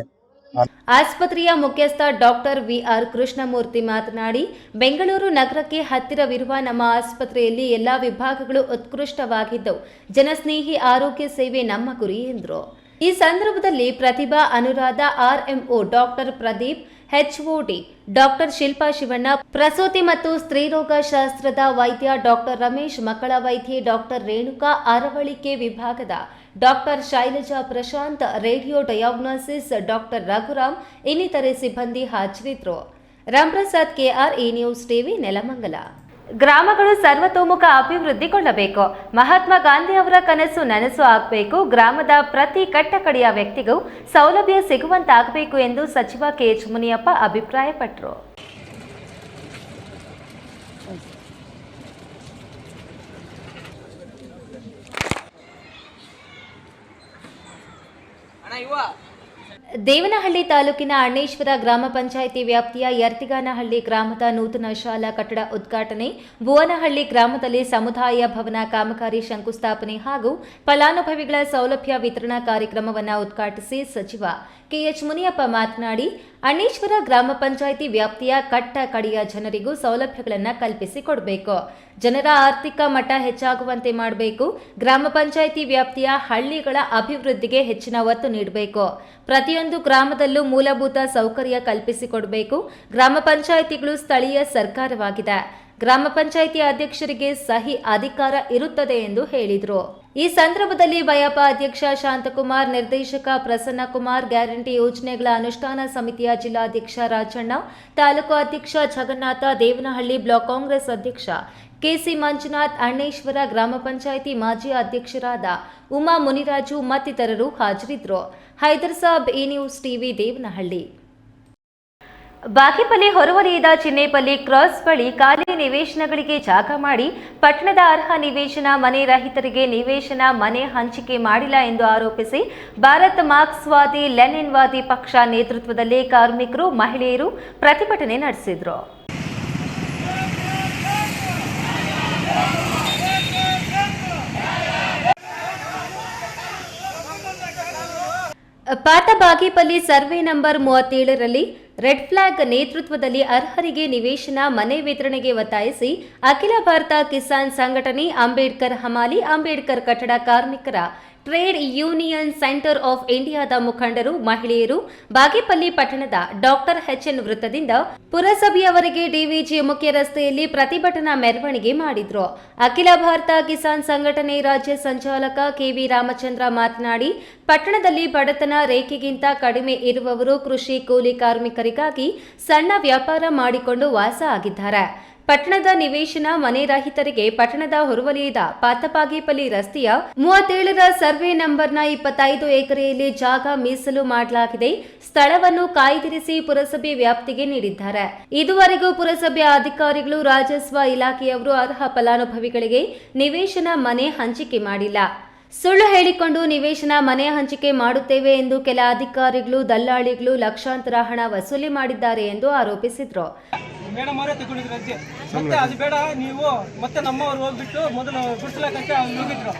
ಆಸ್ಪತ್ರೆಯ ಮುಖ್ಯಸ್ಥ ಡಾಕ್ಟರ್ ವಿಆರ್ ಕೃಷ್ಣಮೂರ್ತಿ ಮಾತನಾಡಿ, ಬೆಂಗಳೂರು ನಗರಕ್ಕೆ ಹತ್ತಿರವಿರುವ ನಮ್ಮ ಆಸ್ಪತ್ರೆಯಲ್ಲಿ ಎಲ್ಲಾ ವಿಭಾಗಗಳು ಉತ್ಕೃಷ್ಟವಾಗಿದ್ದು ಜನಸ್ನೇಹಿ ಆರೋಗ್ಯ ಸೇವೆ ನಮ್ಮ ಗುರಿ ಎಂದರು. ಈ ಸಂದರ್ಭದಲ್ಲಿ Pratibha Anuradha, RMO doctor Pradeep, HOD doctor Shilpa Shivanna, ಪ್ರಸೂತಿ ಮತ್ತು ಸ್ತ್ರೀರೋಗ ಶಾಸ್ತ್ರದ ವೈದ್ಯ ಡಾಕ್ಟರ್ ರಮೇಶ್, ಮಕ್ಕಳ ವೈದ್ಯೆ ಡಾಕ್ಟರ್ ರೇಣುಕಾ, ಅರವಳಿಕೆ ವಿಭಾಗದ doctor Shailaja Prashanth, radio diagnosis doctor Raghuram ಇನ್ನಿತರೆ ಸಿಬ್ಬಂದಿ ಹಾಜರಿದ್ದರು. ರಾಮ್ಪ್ರಸಾದ್ KR, ಈ ನ್ಯೂಸ್ ಟಿವಿ, ನೆಲಮಂಗಲ. ಗ್ರಾಮಗಳು ಸರ್ವತೋಮುಖ ಅಭಿವೃದ್ಧಿಗೊಳ್ಳಬೇಕು. ಮಹಾತ್ಮ ಗಾಂಧಿ ಅವರ ಕನಸು ನನಸು ಆಗಬೇಕು. ಗ್ರಾಮದ ಪ್ರತಿ ಕಟ್ಟಕಡೆಯ ವ್ಯಕ್ತಿಗೂ ಸೌಲಭ್ಯ ಸಿಗುವಂತಾಗಬೇಕು ಎಂದು ಸಚಿವ KH ಮುನಿಯಪ್ಪ ಅಭಿಪ್ರಾಯಪಟ್ಟರು. ದೇವನಹಳ್ಳಿ ತಾಲೂಕಿನ ಅಣ್ಣೇಶ್ವರ ಗ್ರಾಮ ಪಂಚಾಯಿತಿ ವ್ಯಾಪ್ತಿಯ ಯರ್ತಿಗಾನಹಳ್ಳಿ ಗ್ರಾಮದ ನೂತನ ಶಾಲಾ ಕಟ್ಟಡ ಉದ್ಘಾಟನೆ, ಭುವನಹಳ್ಳಿ ಗ್ರಾಮದಲ್ಲಿ ಸಮುದಾಯ ಭವನ ಕಾಮಗಾರಿ ಶಂಕುಸ್ಥಾಪನೆ ಹಾಗೂ ಫಲಾನುಭವಿಗಳ ಸೌಲಭ್ಯ ವಿತರಣಾ ಕಾರ್ಯಕ್ರಮವನ್ನು ಉದ್ಘಾಟಿಸಿ ಸಚಿವ KH ಮುನಿಯಪ್ಪ ಮಾತನಾಡಿ, ಅಣ್ಣೇಶ್ವರ ಗ್ರಾಮ ಪಂಚಾಯಿತಿ ವ್ಯಾಪ್ತಿಯ ಕಟ್ಟ ಕಡೆಯ ಜನರಿಗೂ ಸೌಲಭ್ಯಗಳನ್ನು ಕಲ್ಪಿಸಿಕೊಡಬೇಕು. ಜನರ ಆರ್ಥಿಕ ಮಟ್ಟ ಹೆಚ್ಚಾಗುವಂತೆ ಮಾಡಬೇಕು. ಗ್ರಾಮ ಪಂಚಾಯಿತಿ ವ್ಯಾಪ್ತಿಯ ಹಳ್ಳಿಗಳ ಅಭಿವೃದ್ಧಿಗೆ ಹೆಚ್ಚಿನ ಒತ್ತು ನೀಡಬೇಕು. ಪ್ರತಿಯೊಂದು ಗ್ರಾಮದಲ್ಲೂ ಮೂಲಭೂತ ಸೌಕರ್ಯ ಕಲ್ಪಿಸಿಕೊಡಬೇಕು. ಗ್ರಾಮ ಪಂಚಾಯಿತಿಗಳು ಸ್ಥಳೀಯ ಸರ್ಕಾರವಾಗಿದೆ. ಗ್ರಾಮ ಪಂಚಾಯಿತಿ ಅಧ್ಯಕ್ಷರಿಗೆ ಸಹಿ ಅಧಿಕಾರ ಇರುತ್ತದೆ ಎಂದು ಹೇಳಿದರು. ಈ ಸಂದರ್ಭದಲ್ಲಿ ಬಯಪ ಅಧ್ಯಕ್ಷ ಶಾಂತಕುಮಾರ್, ನಿರ್ದೇಶಕ ಪ್ರಸನ್ನಕುಮಾರ್, ಗ್ಯಾರಂಟಿ ಯೋಜನೆಗಳ ಅನುಷ್ಠಾನ ಸಮಿತಿಯ ಜಿಲ್ಲಾಧ್ಯಕ್ಷ ರಾಜಣ್ಣ, ತಾಲೂಕು ಅಧ್ಯಕ್ಷ ಜಗನ್ನಾಥ, ದೇವನಹಳ್ಳಿ ಬ್ಲಾಕ್ ಕಾಂಗ್ರೆಸ್ ಅಧ್ಯಕ್ಷ KC ಮಂಜುನಾಥ್, ಅಣ್ಣೇಶ್ವರ ಗ್ರಾಮ ಪಂಚಾಯಿತಿ ಮಾಜಿ ಅಧ್ಯಕ್ಷರಾದ ಉಮಾ ಮುನಿರಾಜು ಮತ್ತಿತರರು ಹಾಜರಿದ್ದರು. ಹೈದರ್ ಸಾಬ್, ಈ ನ್ಯೂಸ್ ಟಿವಿ, ದೇವನಹಳ್ಳಿ. ಬಾಗೇಪಲ್ಲಿ ಹೊರವಲಯದ ಚಿನ್ನೇಪಲ್ಲಿ ಕ್ರಾಸ್ ಬಳಿ ಖಾಲಿ ನಿವೇಶನಗಳಿಗೆ ಜಾಗ ಮಾಡಿ ಪಟ್ಟಣದ ಅರ್ಹ ನಿವೇಶನ ಮನೆ ರಹಿತರಿಗೆ ನಿವೇಶನ ಮನೆ ಹಂಚಿಕೆ ಮಾಡಿಲ್ಲ ಎಂದು ಆರೋಪಿಸಿ ಭಾರತ್ ಮಾರ್ಕ್ಸ್ವಾದಿ ಲೆನಿನ್ವಾದಿ ಪಕ್ಷ ನೇತೃತ್ವದಲ್ಲಿ ಕಾರ್ಮಿಕರು, ಮಹಿಳೆಯರು ಪ್ರತಿಭಟನೆ ನಡೆಸಿದರು. ಪಾತಬಾಗೇಪಲ್ಲಿ ಸರ್ವೆ ನಂಬರ್ 37ರಲ್ಲಿ ರೆಡ್ ಫ್ಲಾಗ್ ನೇತೃತ್ವದಲ್ಲಿ ಅರ್ಹರಿಗೆ ನಿವೇಶನ ಮನೆ ವಿತರಣೆಗೆ ಒತ್ತಾಯಿಸಿ ಅಖಿಲ ಭಾರತ ಕಿಸಾನ್ ಸಂಘಟನೆ, ಅಂಬೇಡ್ಕರ್ ಹಮಾಲಿ, ಅಂಬೇಡ್ಕರ್ ಕಟ್ಟಡ ಕಾರ್ಮಿಕರ ಟ್ರೇಡ್ ಯೂನಿಯನ್ ಸೆಂಟರ್ ಆಫ್ ಇಂಡಿಯಾದ ಮುಖಂಡರು, ಮಹಿಳೆಯರು ಬಾಗೇಪಲ್ಲಿ ಪಟ್ಟಣದ ಡಾಕ್ಟರ್ ಎಚ್ಎನ್ ವೃತ್ತದಿಂದ ಪುರಸಭೆಯವರೆಗೆ ಡಿವಿಜಿ ಮುಖ್ಯ ರಸ್ತೆಯಲ್ಲಿ ಪ್ರತಿಭಟನಾ ಮೆರವಣಿಗೆ ಮಾಡಿದ್ರು. ಅಖಿಲ ಭಾರತ ಕಿಸಾನ್ ಸಂಘಟನೆ ರಾಜ್ಯ ಸಂಚಾಲಕ ಕೆವಿ ರಾಮಚಂದ್ರ ಮಾತನಾಡಿ, ಪಟ್ಟಣದಲ್ಲಿ ಬಡತನ ರೇಖೆಗಿಂತ ಕಡಿಮೆ ಇರುವವರು ಕೃಷಿ ಕೂಲಿ ಕಾರ್ಮಿಕರಿಗಾಗಿ ಸಣ್ಣ ವ್ಯಾಪಾರ ಮಾಡಿಕೊಂಡು ವಾಸ ಆಗಿದ್ದಾರೆ. ಪಟ್ಟಣದ ನಿವೇಶನ ಮನೆ ರಹಿತರಿಗೆ ಪಟ್ಟಣದ ಹೊರವಲಯದ ಪಾತಬಾಗೇಪಲ್ಲಿ ರಸ್ತೆಯ 37ರ ಸರ್ವೆ ನಂಬರ್ನ 25 ಎಕರೆಯಲ್ಲಿ ಜಾಗ ಮೀಸಲು ಮಾಡಲಾಗಿದೆ. ಸ್ಥಳವನ್ನು ಕಾಯ್ದಿರಿಸಿ ಪುರಸಭೆ ವ್ಯಾಪ್ತಿಗೆ ನೀಡಿದ್ದಾರೆ. ಇದುವರೆಗೂ ಪುರಸಭೆ ಅಧಿಕಾರಿಗಳು, ರಾಜಸ್ವ ಇಲಾಖೆಯವರು ಅರ್ಹ ಫಲಾನುಭವಿಗಳಿಗೆ ನಿವೇಶನ ಮನೆ ಹಂಚಿಕೆ ಮಾಡಿಲ್ಲ. ಸುಳ್ಳು ಹೇಳಿಕೊಂಡು ನಿವೇಶನ ಮನೆ ಹಂಚಿಕೆ ಮಾಡುತ್ತೇವೆ ಎಂದು ಕೆಲ ಅಧಿಕಾರಿಗಳು, ದಲ್ಲಾಳಿಗಳು ಲಕ್ಷಾಂತರ ಹಣ ವಸೂಲಿ ಮಾಡಿದ್ದಾರೆ ಎಂದು ಆರೋಪಿಸಿದರು. ಮೇಡಮ್ ಅವರೇ ತಗೊಂಡಿದ್ರು ಅಜ್ಜಿ, ಮತ್ತೆ ಅದು ಬೇಡ ನೀವು ಮತ್ತೆ ನಮ್ಮವ್ರು ಹೋಗ್ಬಿಟ್ಟು ಮೊದಲು ಗುಡ್ಸ್ಲಾಕಂತೆ ಅವ್ರು ಹೋಗಿದ್ರು.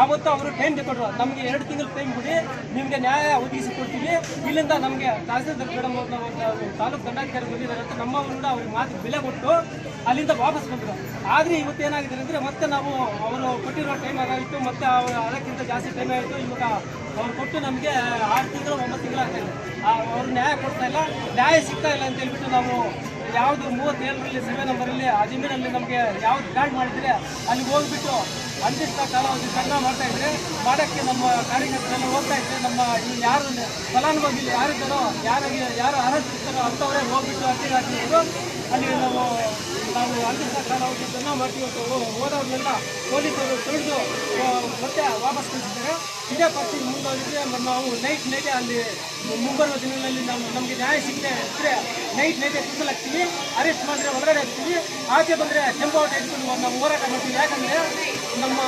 ಆವತ್ತು ಅವರು ಟೈಮ್ ತಗೊಂಡ್ರು, ನಮಗೆ 2 ತಿಂಗಳು ಟೈಮ್ ಕೊಡಿ, ನಿಮಗೆ ನ್ಯಾಯ ಒದಗಿಸಿ ಕೊಡ್ತೀವಿ. ಇಲ್ಲಿಂದ ನಮಗೆ ತಹಸೀಲ್ದಾರ್ ಮೇಡಮ್ ತಾಲೂಕು ದಂಡಾಧಿಕಾರಿ ಬಂದಿದ್ದಾರೆ ಅಂತ ನಮ್ಮವರು ಕೂಡ ಅವ್ರಿಗೆ ಮಾತು ಬೆಲೆ ಕೊಟ್ಟು ಅಲ್ಲಿಂದ ವಾಪಸ್ ಬಂದರು. ಆದರೆ ಇವತ್ತು ಏನಾಗಿದೆ ಅಂದರೆ ಮತ್ತೆ ನಾವು ಅವರು ಕೊಟ್ಟಿರೋ ಟೈಮ್ ಆಗಾಯಿತು, ಮತ್ತೆ ಅದಕ್ಕಿಂತ ಜಾಸ್ತಿ ಟೈಮ್ ಆಯಿತು. ಇವಾಗ ಅವ್ರು ಕೊಟ್ಟು ನಮಗೆ 6 ತಿಂಗಳು 9 ತಿಂಗಳು ಆಗ್ತಾಯಿದೆ. ಅವರು ನ್ಯಾಯ ಕೊಡ್ತಾ ಇಲ್ಲ, ನ್ಯಾಯ ಸಿಗ್ತಾ ಇಲ್ಲ ಅಂತ ಹೇಳ್ಬಿಟ್ಟು ನಾವು ಯಾವುದು 37ರಲ್ಲಿ ಸರ್ವೆ ನಂಬರಲ್ಲಿ ಆ ಜಮೀನಲ್ಲಿ ನಮಗೆ ಯಾವ್ದು ಗ್ರಾಂಟ್ ಮಾಡಿದರೆ ಅಲ್ಲಿಗೆ ಹೋಗ್ಬಿಟ್ಟು ಅನಿರ್ದಿಷ್ಟ ಕಾಲಾವಧಿ ಸಂಗ್ರಹ ಮಾಡ್ತಾ ಇದ್ರೆ ಮಾಡೋಕ್ಕೆ ನಮ್ಮ ಕಾರ್ಯಕರ್ತರೆಲ್ಲ ಹೋಗ್ತಾ ಇದ್ರೆ ನಮ್ಮ ಯಾರು ಫಲಾನುಭವಿ ಯಾರಿದ್ದಾರೋ ಯಾರು ಅರ್ಹರಿರ್ತಾರೋ ಅಂಥವರೇ ಹೋಗ್ಬಿಟ್ಟು ಅರ್ಜಿ ಹಾಕಿದ್ರು. ಅಲ್ಲಿ ನಾವು ಅನಿರ್ದಿಷ್ಟ ಕಾಲಾವಧಿ ಸಂಗ್ರಹ ಮಾಡ್ತೀವಿ. ಹೋದವ್ರನ್ನೆಲ್ಲ ಪೊಲೀಸರು ತಿಳಿದು ಮತ್ತೆ ವಾಪಸ್ ಕಳಿಸಿದ್ದಾರೆ. ಇದೇ ಪರಿಸ್ಥಿತಿ ಮುಂದುವರಿದ್ರೆ ನಾವು ನೈಟೇ ಅಲ್ಲಿ ಮುಂಬರುವ ದಿನಗಳಲ್ಲಿ ನಮಗೆ ನ್ಯಾಯ ಸಿಗದೆ ಇದ್ದರೆ ನೈಟೇ ಕೂಸಲಾಗ್ತೀವಿ, ಅರೆಸ್ಟ್ ಮಾಡಿದ್ರೆ ಹೊರಗಡೆ ಹಾಕ್ತೀವಿ, ಆಚೆ ಬಂದರೆ ಕೆಂಪೋಟ ಇಟ್ಕೊಂಡು ನಾವು ಹೋರಾಟ ಮಾಡ್ತೀವಿ. ಯಾಕಂದರೆ ನಮ್ಮ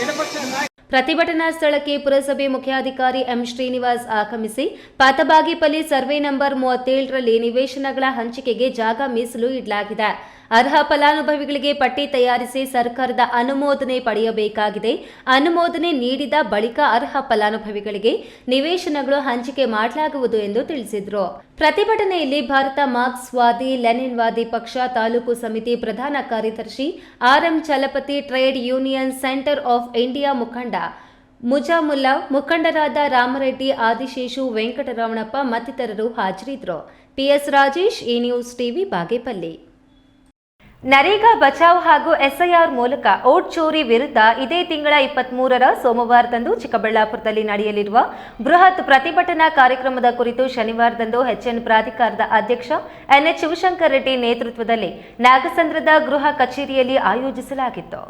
ಎಡಪಕ್ಷ ನಾಯಕ. ಪ್ರತಿಭಟನಾ ಸ್ಥಳಕ್ಕೆ ಪುರಸಭೆ ಮುಖ್ಯಾಧಿಕಾರಿ ಎಂ ಶ್ರೀನಿವಾಸ್ ಆಗಮಿಸಿ ಪಾತಬಾಗೇಪಲ್ಲಿ ಸರ್ವೆ ನಂಬರ್ 37ರಲ್ಲಿ ನಿವೇಶನಗಳ ಹಂಚಿಕೆಗೆ ಜಾಗ ಮೀಸಲು ಇಡಲಾಗಿದೆ. ಅರ್ಹ ಫಲಾನುಭವಿಗಳಿಗೆ ಪಟ್ಟಿ ತಯಾರಿಸಿ ಸರ್ಕಾರದ ಅನುಮೋದನೆ ಪಡೆಯಬೇಕಾಗಿದೆ. ಅನುಮೋದನೆ ನೀಡಿದ ಬಳಿಕ ಅರ್ಹ ಫಲಾನುಭವಿಗಳಿಗೆ ನಿವೇಶನಗಳು ಹಂಚಿಕೆ ಮಾಡಲಾಗುವುದು ಎಂದು ತಿಳಿಸಿದರು. ಪ್ರತಿಭಟನೆಯಲ್ಲಿ ಭಾರತ ಮಾರ್ಕ್ಸ್ವಾದಿ ಲೆನಿನ್ವಾದಿ ಪಕ್ಷ ತಾಲೂಕು ಸಮಿತಿ ಪ್ರಧಾನ ಕಾರ್ಯದರ್ಶಿ RM Chalapathi, trade union centre of India ಮುಖಂಡ ಮುಜಾಮುಲ್ಲಾ, ಮುಖಂಡರಾದ ರಾಮರೆಡ್ಡಿ, ಆದಿಶೇಷು, ವೆಂಕಟರಮಣಪ್ಪ ಮತ್ತಿತರರು ಹಾಜರಿದ್ದರು. ಪಿಎಸ್ ರಾಜೇಶ್, ಈ ನ್ಯೂಸ್ ಟಿವಿ, ಬಾಗೇಪಲ್ಲಿ. ನರೇಗಾ ಬಚಾವ್ ಹಾಗೂ ಎಸ್ಐಆರ್ ಮೂಲಕ ಓಟ್ ಚೋರಿ ವಿರುದ್ಧ ಇದೇ ತಿಂಗಳ 23ರ ಸೋಮವಾರದಂದು ಚಿಕ್ಕಬಳ್ಳಾಪುರದಲ್ಲಿ ನಡೆಯಲಿರುವ ಬೃಹತ್ ಪ್ರತಿಭಟನಾ ಕಾರ್ಯಕ್ರಮದ ಕುರಿತು ಶನಿವಾರದಂದು ಎಚ್ಎನ್ ಪ್ರಾಧಿಕಾರದ ಅಧ್ಯಕ್ಷ ಎನ್ಎಚ್ ಶಿವಶಂಕರ್ ರೆಡ್ಡಿ ನೇತೃತ್ವದಲ್ಲಿ ನಾಗಸಂದ್ರದ ಗೃಹ ಕಚೇರಿಯಲ್ಲಿ ಆಯೋಜಿಸಲಾಗಿತ್ತು.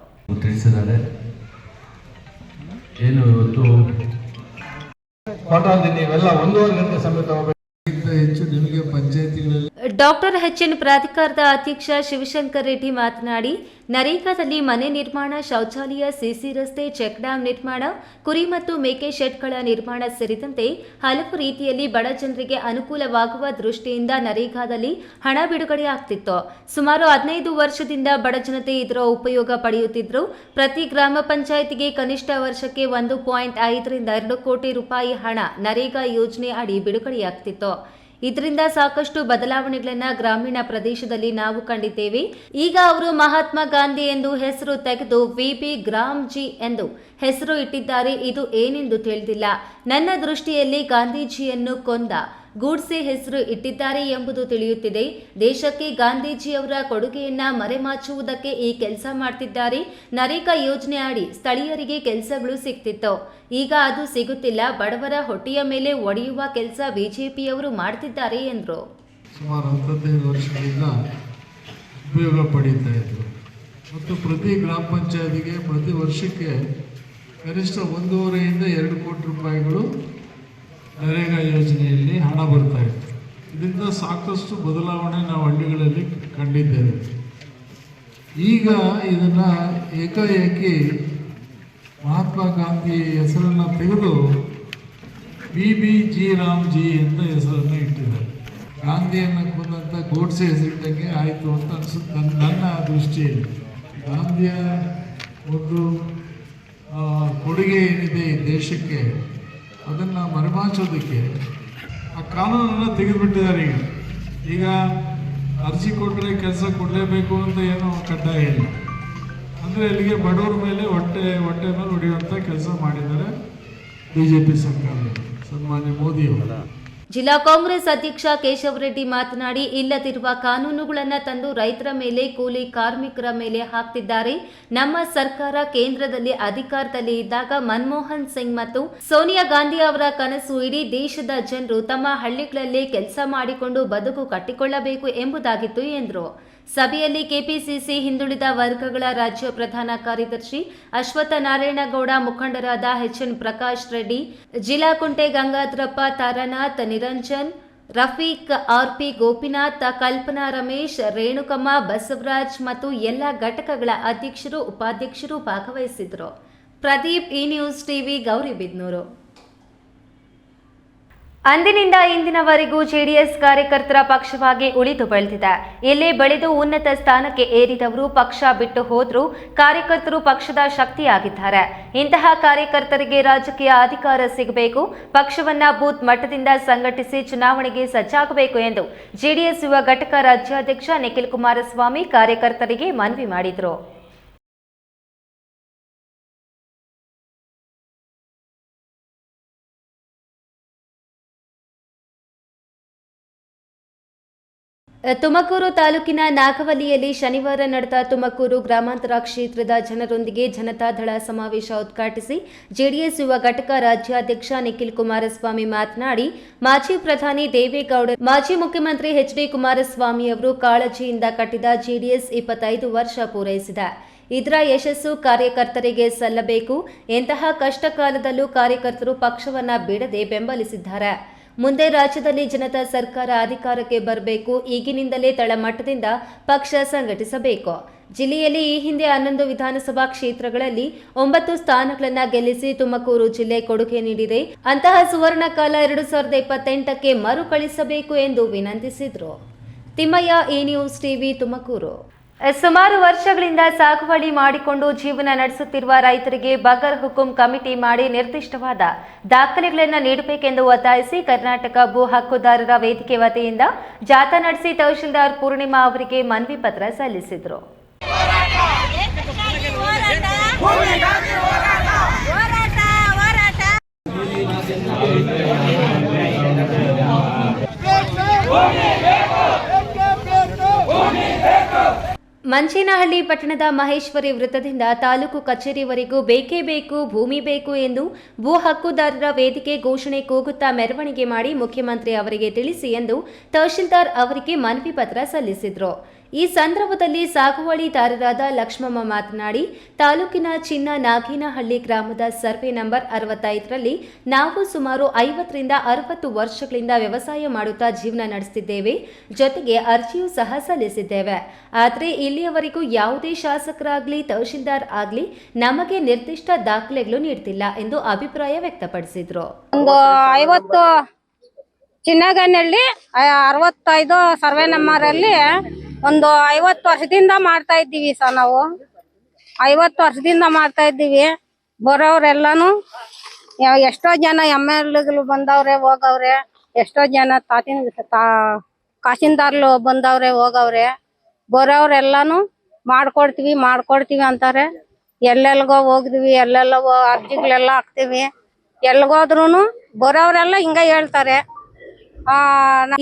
ಡಾಕ್ಟರ್ ಎಚ್ಎನ್ ಪ್ರಾಧಿಕಾರದ ಅಧ್ಯಕ್ಷ ಶಿವಶಂಕರ್ ರೆಡ್ಡಿ ಮಾತನಾಡಿ, ನರೇಗಾದಲ್ಲಿ ಮನೆ ನಿರ್ಮಾಣ, ಶೌಚಾಲಯ, ಸಿಸಿ ರಸ್ತೆ, ಚೆಕ್ ಡ್ಯಾಂ ನಿರ್ಮಾಣ, ಕುರಿ ಮತ್ತು ಮೇಕೆ ಶೆಡ್ಗಳ ನಿರ್ಮಾಣ ಸೇರಿದಂತೆ ಹಲವು ರೀತಿಯಲ್ಲಿ ಬಡ ಜನರಿಗೆ ಅನುಕೂಲವಾಗುವ ದೃಷ್ಟಿಯಿಂದ ನರೇಗಾದಲ್ಲಿ ಹಣ ಬಿಡುಗಡೆಯಾಗ್ತಿತ್ತು. ಸುಮಾರು 15 ವರ್ಷದಿಂದ ಬಡ ಜನತೆ ಇದರ ಉಪಯೋಗ ಪಡೆಯುತ್ತಿದ್ದರು. ಪ್ರತಿ ಗ್ರಾಮ ಪಂಚಾಯಿತಿಗೆ ಕನಿಷ್ಠ ವರ್ಷಕ್ಕೆ 1.5 ರಿಂದ 2 ಕೋಟಿ ರೂಪಾಯಿ ಹಣ ನರೇಗಾ ಯೋಜನೆ ಅಡಿ ಬಿಡುಗಡೆಯಾಗ್ತಿತ್ತು. ಇದರಿಂದ ಸಾಕಷ್ಟು ಬದಲಾವಣೆಗಳನ್ನು ಗ್ರಾಮೀಣ ಪ್ರದೇಶದಲ್ಲಿ ನಾವು ಕಂಡಿದ್ದೇವೆ. ಈಗ ಅವರು ಮಹಾತ್ಮ ಗಾಂಧಿ ಎಂದು ಹೆಸರು ತೆಗೆದು ವಿಬಿ ಗ್ರಾಮ್ಜಿ ಎಂದು ಹೆಸರು ಇಟ್ಟಿದ್ದಾರೆ. ಇದು ಏನೆಂದು ತಿಳಿದಿಲ್ಲ. ನನ್ನ ದೃಷ್ಟಿಯಲ್ಲಿ ಗಾಂಧೀಜಿಯನ್ನು ಕೊಂದ ಗೂಡ್ಸೆ ಹೆಸರು ಇಟ್ಟಿದ್ದಾರೆ ಎಂಬುದು ತಿಳಿಯುತ್ತಿದೆ. ದೇಶಕ್ಕೆ ಗಾಂಧೀಜಿಯವರ ಕೊಡುಗೆಯನ್ನ ಮರೆಮಾಚುವುದಕ್ಕೆ ಈ ಕೆಲಸ ಮಾಡ್ತಿದ್ದಾರೆ. ನರೇಗಾ ಯೋಜನೆ ಅಡಿ ಸ್ಥಳೀಯರಿಗೆ ಕೆಲಸಗಳು ಸಿಗ್ತಿತ್ತು, ಈಗ ಅದು ಸಿಗುತ್ತಿಲ್ಲ. ಬಡವರ ಹೊಟ್ಟೆಯ ಮೇಲೆ ಒಡೆಯುವ ಕೆಲಸ ಬಿಜೆಪಿಯವರು ಮಾಡ್ತಿದ್ದಾರೆ ಎಂದರು. ಸುಮಾರು 15 ವರ್ಷಗಳಿಂದ ಉಪಯೋಗ ಪಡೀತಾ ಇದ್ರು ಮತ್ತು ಪ್ರತಿ ಗ್ರಾಮ ಪಂಚಾಯತಿಗೆ ಪ್ರತಿ ವರ್ಷಕ್ಕೆ ಕನಿಷ್ಠ 1.5 ರಿಂದ 2 ಕೋಟಿ ರೂಪಾಯಿಗಳು ನರೇಗಾ ಯೋಜನೆಯಲ್ಲಿ ಹಣ ಬರ್ತಾ ಇತ್ತು. ಇದರಿಂದ ಸಾಕಷ್ಟು ಬದಲಾವಣೆ ನಾವು ಹಳ್ಳಿಗಳಲ್ಲಿ ಕಂಡಿದ್ದೇವೆ. ಈಗ ಇದನ್ನು ಏಕಾಏಕಿ ಮಹಾತ್ಮ ಗಾಂಧಿ ಹೆಸರನ್ನು ತೆಗೆದು BBG ರಾಮ್ಜಿ ಅಂತ ಹೆಸರನ್ನು ಇಟ್ಟಿದ್ದಾರೆ. ಗಾಂಧಿಯನ್ನು ಕೊಂದಂಥ ಗೋಡ್ಸೆ ಹೆಸರಿಟ್ಟಂಗೆ ಆಯಿತು ಅಂತ ಅನಿಸುತ್ತೆ ನನ್ನ ದೃಷ್ಟಿಯಲ್ಲಿ. ಗಾಂಧಿಯ ಒಂದು ಕೊಡುಗೆ ಏನಿದೆ ಈ ದೇಶಕ್ಕೆ ಅದನ್ನು ಮರೆಮಾಚೋದಕ್ಕೆ ಆ ಕಾನೂನನ್ನು ತೆಗೆದುಬಿಟ್ಟಿದ್ದಾರೆ. ಈಗ ಅರ್ಜಿ ಕೊಟ್ಟರೆ ಕೆಲಸ ಕೊಡಲೇಬೇಕು ಅಂತ ಏನೋ ಕಡ್ಡಾಯ ಇಲ್ಲ. ಅಂದರೆ ಇಲ್ಲಿಗೆ ಬಡವರ ಮೇಲೆ ಹೊಟ್ಟೆ ಮೇಲೆ ಹೊಡೆಯುವಂಥ ಕೆಲಸ ಮಾಡಿದ್ದಾರೆ BJP ಸರ್ಕಾರದಲ್ಲಿ, ಸನ್ಮಾನ್ಯ ಮೋದಿಯವರು. ಜಿಲ್ಲಾ ಕಾಂಗ್ರೆಸ್ ಅಧ್ಯಕ್ಷ ಕೇಶವ ರೆಡ್ಡಿ ಮಾತನಾಡಿ, ಇಲ್ಲದಿರುವ ಕಾನೂನುಗಳನ್ನು ತಂದು ರೈತರ ಮೇಲೆ, ಕೂಲಿ ಕಾರ್ಮಿಕರ ಮೇಲೆ ಹಾಕ್ತಿದ್ದಾರೆ. ನಮ್ಮ ಸರ್ಕಾರ ಕೇಂದ್ರದಲ್ಲಿ ಅಧಿಕಾರದಲ್ಲಿ ಇದ್ದಾಗ ಮನಮೋಹನ್ ಸಿಂಗ್ ಮತ್ತು ಸೋನಿಯಾ ಗಾಂಧಿ ಅವರ ಕನಸು ಇಡೀ ದೇಶದ ಜನರು ತಮ್ಮ ಹಳ್ಳಿಗಳಲ್ಲೇ ಕೆಲಸ ಮಾಡಿಕೊಂಡು ಬದುಕು ಕಟ್ಟಿಕೊಳ್ಳಬೇಕು ಎಂಬುದಾಗಿತ್ತು ಎಂದರು. ಸಭೆಯಲ್ಲಿ ಕೆಪಿಸಿಸಿ ಹಿಂದುಳಿದ ವರ್ಗಗಳ ರಾಜ್ಯ ಪ್ರಧಾನ ಕಾರ್ಯದರ್ಶಿ ಅಶ್ವತ್ಥ ನಾರಾಯಣಗೌಡ, ಮುಖಂಡರಾದ HN ಪ್ರಕಾಶ್ ರೆಡ್ಡಿ, ಜಿಲ್ಲಾ ಕುಂಟೆ ಗಂಗಾಧರಪ್ಪ, ತಾರಾನಾಥ್, ನಿರಂಜನ್, ರಫೀಕ್, RP ಗೋಪಿನಾಥ್, ಕಲ್ಪನಾ ರಮೇಶ್, ರೇಣುಕಮ್ಮ, ಬಸವರಾಜ್ ಮತ್ತು ಎಲ್ಲ ಘಟಕಗಳ ಅಧ್ಯಕ್ಷರು, ಉಪಾಧ್ಯಕ್ಷರು ಭಾಗವಹಿಸಿದರು. ಪ್ರದೀಪ್, ಈ ನ್ಯೂಸ್ ಟಿವಿ, ಗೌರಿಬಿದನೂರು. ಅಂದಿನಿಂದ ಇಂದಿನವರೆಗೂ ಜೆಡಿಎಸ್ ಕಾರ್ಯಕರ್ತರ ಪಕ್ಷವಾಗಿ ಉಳಿದು ಬೆಳೆದಿದೆ. ಇಲ್ಲೇ ಬೆಳೆದು ಉನ್ನತ ಸ್ಥಾನಕ್ಕೆ ಏರಿದವರು ಪಕ್ಷ ಬಿಟ್ಟು ಹೋದರೂ ಕಾರ್ಯಕರ್ತರು ಪಕ್ಷದ ಶಕ್ತಿಯಾಗಿದ್ದಾರೆ. ಇಂತಹ ಕಾರ್ಯಕರ್ತರಿಗೆ ರಾಜಕೀಯ ಅಧಿಕಾರ ಸಿಗಬೇಕು, ಪಕ್ಷವನ್ನ ಬೂತ್ ಮಟ್ಟದಿಂದ ಸಂಘಟಿಸಿ ಚುನಾವಣೆಗೆ ಸಜ್ಜಾಗಬೇಕು ಎಂದು ಜೆಡಿಎಸ್ ಯುವ ಘಟಕ ರಾಜ್ಯಾಧ್ಯಕ್ಷ ನಿಖಿಲ್ ಕುಮಾರಸ್ವಾಮಿ ಕಾರ್ಯಕರ್ತರಿಗೆ ಮನವಿ ಮಾಡಿದರು. ತುಮಕೂರು ತಾಲೂಕಿನ ನಾಗವಲ್ಲಿಯಲ್ಲಿ ಶನಿವಾರ ನಡೆದ ತುಮಕೂರು ಗ್ರಾಮಾಂತರ ಕ್ಷೇತ್ರದ ಜನರೊಂದಿಗೆ ಜನತಾದಳ ಸಮಾವೇಶ ಉದ್ಘಾಟಿಸಿ ಜೆಡಿಎಸ್ ಯುವ ಘಟಕ ರಾಜ್ಯಾಧ್ಯಕ್ಷ ನಿಖಿಲ್ ಕುಮಾರಸ್ವಾಮಿ ಮಾತನಾಡಿ, ಮಾಜಿ ಪ್ರಧಾನಿ ದೇವೇಗೌಡ, ಮಾಜಿ ಮುಖ್ಯಮಂತ್ರಿ HD ಕುಮಾರಸ್ವಾಮಿ ಅವರು ಕಾಳಜಿಯಿಂದ ಕಟ್ಟಿದ ಜೆಡಿಎಸ್ 25 ವರ್ಷ ಪೂರೈಸಿದೆ. ಇದರ ಯಶಸ್ಸು ಕಾರ್ಯಕರ್ತರಿಗೆ ಸಲ್ಲಬೇಕು. ಎಂತಹ ಕಷ್ಟ ಕಾಲದಲ್ಲೂ ಕಾರ್ಯಕರ್ತರು ಪಕ್ಷವನ್ನ ಬಿಡದೆ ಬೆಂಬಲಿಸಿದ್ದಾರೆ. ಮುಂದೆ ರಾಜ್ಯದಲ್ಲಿ ಜನತಾ ಸರ್ಕಾರ ಅಧಿಕಾರಕ್ಕೆ ಬರಬೇಕು. ಈಗಿನಿಂದಲೇ ತಳಮಟ್ಟದಿಂದ ಪಕ್ಷ ಸಂಘಟಿಸಬೇಕು. ಜಿಲ್ಲೆಯಲ್ಲಿ ಈ ಹಿಂದೆ 11 ವಿಧಾನಸಭಾ ಕ್ಷೇತ್ರಗಳಲ್ಲಿ 9 ಸ್ಥಾನಗಳನ್ನು ಗೆಲ್ಲಿಸಿ ತುಮಕೂರು ಜಿಲ್ಲೆ ಕೊಡುಗೆ ನೀಡಿದೆ. ಅಂತಹ ಸುವರ್ಣ ಕಾಲ 2028ಕ್ಕೆ ಮರುಕಳಿಸಬೇಕು ಎಂದು ವಿನಂತಿಸಿದರು. ತಿಮ್ಮಯ್ಯ, ಈ ನ್ಯೂಸ್ ಟಿವಿ, ತುಮಕೂರು. ಸುಮಾರು ವರ್ಷಗಳಿಂದ ಸಾಗುವಳಿ ಮಾಡಿಕೊಂಡು ಜೀವನ ನಡೆಸುತ್ತಿರುವ ರೈತರಿಗೆ ಬಗರ್ ಹುಕುಂ ಕಮಿಟಿ ಮಾಡಿ ನಿರ್ದಿಷ್ಟವಾದ ದಾಖಲೆಗಳನ್ನು ನೀಡಬೇಕೆಂದು ಒತ್ತಾಯಿಸಿ ಕರ್ನಾಟಕ ಭೂ ಹಕ್ಕುದಾರರ ವೇದಿಕೆ ವತಿಯಿಂದ ಜಾಥಾ ನಡೆಸಿ ತಹಶೀಲ್ದಾರ್ ಪೂರ್ಣಿಮಾ ಅವರಿಗೆ ಮನವಿ ಪತ್ರ ಸಲ್ಲಿಸಿದರು. ಮಂಚೇನಹಳ್ಳಿ ಪಟ್ಟಣದ ಮಹೇಶ್ವರಿ ವೃತ್ತದಿಂದ ತಾಲೂಕು ಕಚೇರಿವರೆಗೂ ಬೇಕೇ ಬೇಕು, ಭೂಮಿ ಬೇಕು ಎಂದು ಭೂ ಹಕ್ಕುದಾರರ ವೇದಿಕೆ ಘೋಷಣೆ ಕೂಗುತ್ತಾ ಮೆರವಣಿಗೆ ಮಾಡಿ ಮುಖ್ಯಮಂತ್ರಿ ಅವರಿಗೆ ತಿಳಿಸಿ ಎಂದು ತಹಶೀಲ್ದಾರ್ ಅವರಿಗೆ ಮನವಿ ಪತ್ರ ಸಲ್ಲಿಸಿದರು. ಈ ಸಂದರ್ಭದಲ್ಲಿ ಸಾಗುವಳಿದಾರರಾದ ಲಕ್ಷ್ಮಮ್ಮ ಮಾತನಾಡಿ, ತಾಲೂಕಿನ ಚಿನ್ನ ನಾಗೇನಹಳ್ಳಿ ಗ್ರಾಮದ ಸರ್ವೆ ನಂಬರ್ 65ರಲ್ಲಿ ನಾವು ಸುಮಾರು 50ರಿಂದ 60 ವರ್ಷಗಳಿಂದ ವ್ಯವಸಾಯ ಮಾಡುತ್ತಾ ಜೀವನ ನಡೆಸುತ್ತಿದ್ದೇವೆ. ಜೊತೆಗೆ ಅರ್ಜಿಯೂ ಸಹ ಸಲ್ಲಿಸಿದ್ದೇವೆ. ಆದರೆ ಇಲ್ಲಿಯವರೆಗೂ ಯಾವುದೇ ಶಾಸಕರಾಗಲಿ ತಹಶೀಲ್ದಾರ್ ಆಗಲಿ ನಮಗೆ ನಿರ್ದಿಷ್ಟ ದಾಖಲೆಗಳು ನೀಡುತ್ತಿಲ್ಲ ಎಂದು ಅಭಿಪ್ರಾಯ ವ್ಯಕ್ತಪಡಿಸಿದರು. ಒಂದು 50 ಚಿನ್ನಗನಹಳ್ಳಿ 65 ಸರ್ವೆ ನಂಬರಲ್ಲಿ ಒಂದು 50 ವರ್ಷದಿಂದ ಮಾಡ್ತಾ ಇದ್ದೀವಿ ಸರ್. ನಾವು 50 ವರ್ಷದಿಂದ ಮಾಡ್ತಾ ಇದ್ದೀವಿ. ಬರೋರೆಲ್ಲಾನು ಎಷ್ಟೋ ಜನ MLಗಳು ಬಂದವ್ರೆ ಹೋಗವ್ರೆ, ಎಷ್ಟೋ ಜನ ಕಾಸಿಂದಾರ್ಲು ಬಂದವ್ರೆ ಹೋಗವ್ರೆ. ಬರೋರೆಲ್ಲಾನು ಮಾಡ್ಕೊಡ್ತೀವಿ ಅಂತಾರೆ. ಎಲ್ಲೆಲ್ಗೋ ಹೋಗಿದ್ವಿ, ಎಲ್ಲೆಲ್ಲ ಅರ್ಜಿಗಳೆಲ್ಲ ಹಾಕ್ತಿವಿ. ಎಲ್ಗೋದ್ರೂ ಬರೋರೆಲ್ಲ ಹಿಂಗ ಹೇಳ್ತಾರೆ.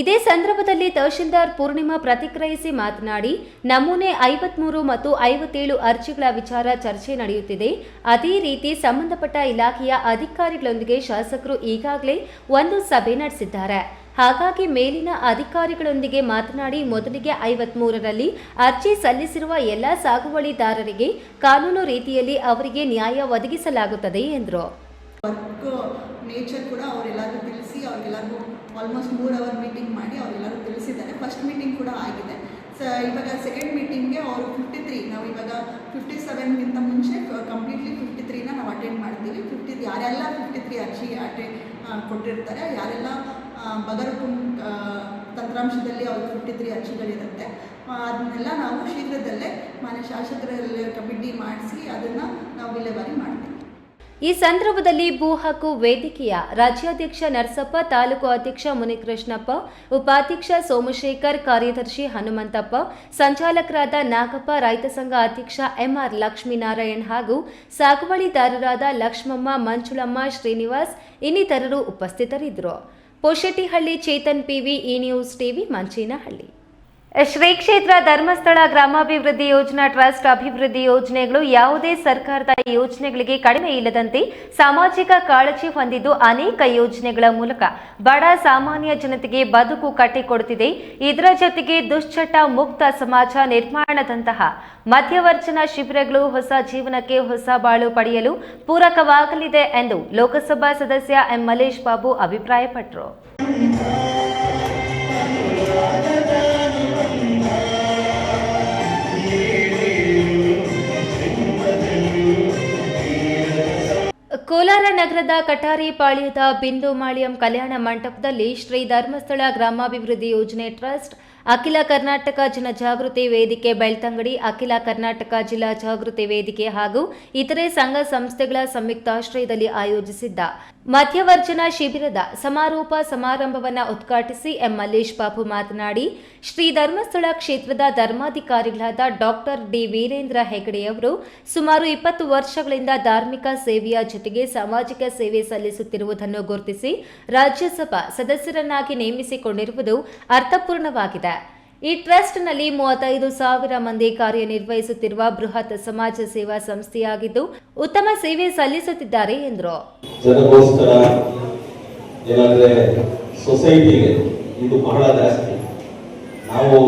ಇದೇ ಸಂದರ್ಭದಲ್ಲಿ ತಹಶೀಲ್ದಾರ್ ಪೂರ್ಣಿಮಾ ಪ್ರತಿಕ್ರಿಯಿಸಿ ಮಾತನಾಡಿ, ನಮೂನೆ 53 ಮತ್ತು 57 ಅರ್ಜಿಗಳ ವಿಚಾರ ಚರ್ಚೆ ನಡೆಯುತ್ತಿದೆ. ಅದೇ ರೀತಿ ಸಂಬಂಧಪಟ್ಟ ಇಲಾಖೆಯ ಅಧಿಕಾರಿಗಳೊಂದಿಗೆ ಶಾಸಕರು ಈಗಾಗಲೇ ಒಂದು ಸಭೆ ನಡೆಸಿದ್ದಾರೆ. ಹಾಗಾಗಿ ಮೇಲಿನ ಅಧಿಕಾರಿಗಳೊಂದಿಗೆ ಮಾತನಾಡಿ ಮೊದಲಿಗೆ 53ರಲ್ಲಿ ಅರ್ಜಿ ಸಲ್ಲಿಸಿರುವ ಎಲ್ಲ ಸಾಗುವಳಿದಾರರಿಗೆ ಕಾನೂನು ರೀತಿಯಲ್ಲಿ ಅವರಿಗೆ ನ್ಯಾಯ ಒದಗಿಸಲಾಗುತ್ತದೆ ಎಂದರು. ನೇಚರ್ ಕೂಡ ಅವರೆಲ್ಲರೂ ತಿಳಿಸಿ ಅವ್ರಿಗೆಲ್ಲರಿಗೂ ಆಲ್ಮೋಸ್ಟ್ 3 ಅವರ್ ಮೀಟಿಂಗ್ ಮಾಡಿ ಅವರೆಲ್ಲರೂ ತಿಳಿಸಿದ್ದಾರೆ. ಫಸ್ಟ್ ಮೀಟಿಂಗ್ ಕೂಡ ಆಗಿದೆ. ಇವಾಗ ಸೆಕೆಂಡ್ ಮೀಟಿಂಗ್ಗೆ ಅವರು 53, ನಾವು ಇವಾಗ 57ಗಿಂತ ಮುಂಚೆ ಕಂಪ್ಲೀಟ್ಲಿ 53ನ ನಾವು ಅಟೆಂಡ್ ಮಾಡ್ತೀವಿ. ಯಾರೆಲ್ಲ 53 ಅರ್ಜಿ ಕೊಟ್ಟಿರ್ತಾರೆ, ಯಾರೆಲ್ಲ ಬಗರ್ ಹುಕುಂ ತಂತ್ರಾಂಶದಲ್ಲಿ ಅವರು 53 ಅರ್ಜಿಗಳಿರುತ್ತೆ, ಅದನ್ನೆಲ್ಲ ನಾವು ಶೀಘ್ರದಲ್ಲೇ ಮಾನ್ಯ ಶಾಸಕರಲ್ಲಿ ಕಮಿಟಿ ಮಾಡಿಸಿ ಅದನ್ನು ನಾವು ವಿಲೇವಾರಿ ಮಾಡ್ತೀವಿ. ಈ ಸಂದರ್ಭದಲ್ಲಿ ಭೂ ಹಕ್ಕು ವೇದಿಕೆಯ ರಾಜ್ಯಾಧ್ಯಕ್ಷ ನರಸಪ್ಪ, ತಾಲೂಕು ಅಧ್ಯಕ್ಷ ಮುನಿಕೃಷ್ಣಪ್ಪ, ಉಪಾಧ್ಯಕ್ಷ ಸೋಮಶೇಖರ್, ಕಾರ್ಯದರ್ಶಿ ಹನುಮಂತಪ್ಪ, ಸಂಚಾಲಕರಾದ ನಾಗಪ್ಪ, ರೈತ ಸಂಘ ಅಧ್ಯಕ್ಷ ಎಂಆರ್ ಲಕ್ಷ್ಮೀನಾರಾಯಣ್ ಹಾಗೂ ಸಾಗುವಳಿದಾರರಾದ ಲಕ್ಷ್ಮಮ್ಮ, ಮಂಜುಳಮ್ಮ, ಶ್ರೀನಿವಾಸ್ ಇನ್ನಿತರರು ಉಪಸ್ಥಿತರಿದ್ದರು. ಪೋಷೆಟ್ಟಿಹಳ್ಳಿ, ಚೇತನ್ ಪಿವಿ, ಈ ನ್ಯೂಸ್ ಟಿವಿ, ಮಂಚೇನಹಳ್ಳಿ. ಶ್ರೀ ಕ್ಷೇತ್ರ ಧರ್ಮಸ್ಥಳ ಗ್ರಾಮಾಭಿವೃದ್ಧಿ ಯೋಜನಾ ಟ್ರಸ್ಟ್ ಅಭಿವೃದ್ಧಿ ಯೋಜನೆಗಳು ಯಾವುದೇ ಸರ್ಕಾರದ ಯೋಜನೆಗಳಿಗೆ ಕಡಿಮೆ ಇಲ್ಲದಂತೆ ಸಾಮಾಜಿಕ ಕಾಳಜಿ ಹೊಂದಿದ್ದು ಅನೇಕ ಯೋಜನೆಗಳ ಮೂಲಕ ಬಡ ಸಾಮಾನ್ಯ ಜನತೆಗೆ ಬದುಕು ಕಟ್ಟಿಕೊಡುತ್ತಿದೆ. ಇದರ ಜೊತೆಗೆ ದುಶ್ಚಟ ಮುಕ್ತ ಸಮಾಜ ನಿರ್ಮಾಣದಂತಹ ಮಧ್ಯವರ್ಜನ ಶಿಬಿರಗಳು ಹೊಸ ಜೀವನಕ್ಕೆ ಹೊಸ ಬಾಳು ಪಡೆಯಲು ಪೂರಕವಾಗಲಿದೆ ಎಂದು ಲೋಕಸಭಾ ಸದಸ್ಯ ಎಂ ಮಲೇಶ್ ಬಾಬು ಅಭಿಪ್ರಾಯಪಟ್ಟರು. ಕೋಲಾರ ನಗರದ ಕಟಾರಿ ಪಾಳ್ಯದ ಬಿಂದು ಮಾಳಿಯಂ ಕಲ್ಯಾಣ ಮಂಟಪದಲ್ಲಿ ಶ್ರೀ ಧರ್ಮಸ್ಥಳ ಗ್ರಾಮಾಭಿವೃದ್ಧಿ ಯೋಜನೆ ಟ್ರಸ್ಟ್, ಅಖಿಲ ಕರ್ನಾಟಕ ಜನಜಾಗೃತಿ ವೇದಿಕೆ ಬೆಳ್ತಂಗಡಿ, ಅಖಿಲ ಕರ್ನಾಟಕ ಜಿಲ್ಲಾ ಜಾಗೃತಿ ವೇದಿಕೆ ಹಾಗೂ ಇತರೆ ಸಂಘ ಸಂಸ್ಥೆಗಳ ಸಂಯುಕ್ತಾಶ್ರಯದಲ್ಲಿ ಆಯೋಜಿಸಿದ್ದ ಮಧ್ಯವರ್ಜನ ಶಿಬಿರದ ಸಮಾರೋಪ ಸಮಾರಂಭವನ್ನು ಉದ್ಘಾಟಿಸಿ ಎಂ ಮಲೇಶ್ ಬಾಬು ಮಾತನಾಡಿ, ಶ್ರೀ ಧರ್ಮಸ್ಥಳ ಕ್ಷೇತ್ರದ ಧರ್ಮಾಧಿಕಾರಿಗಳಾದ ಡಾಕ್ಟರ್ ಡಿ ವೀರೇಂದ್ರ ಹೆಗಡೆಯವರು ಸುಮಾರು 20 ವರ್ಷಗಳಿಂದ ಧಾರ್ಮಿಕ ಸೇವೆಯ ಜೊತೆಗೆ ಸಾಮಾಜಿಕ ಸೇವೆ ಸಲ್ಲಿಸುತ್ತಿರುವುದನ್ನು ಗುರುತಿಸಿ ರಾಜ್ಯಸಭಾ ಸದಸ್ಯರನ್ನಾಗಿ ನೇಮಿಸಿಕೊಂಡಿರುವುದು ಅರ್ಥಪೂರ್ಣವಾಗಿದೆ. ಈ ಟ್ರಸ್ಟ್ನಲ್ಲಿ 35,000 ಮಂದಿ ಕಾರ್ಯನಿರ್ವಹಿಸುತ್ತಿರುವ ಬೃಹತ್ ಸಮಾಜ ಸೇವಾ ಸಂಸ್ಥೆಯಾಗಿದ್ದು ಉತ್ತಮ ಸೇವೆ ಸಲ್ಲಿಸುತ್ತಿದ್ದಾರೆ ಎಂದರು. ಜನಗೋಸ್ಕರ ಏನಾದ್ರೆ ಸೊಸೈಟಿಗೆ ಇದು ಬಹಳ ಜಾಸ್ತಿ. ನಾವು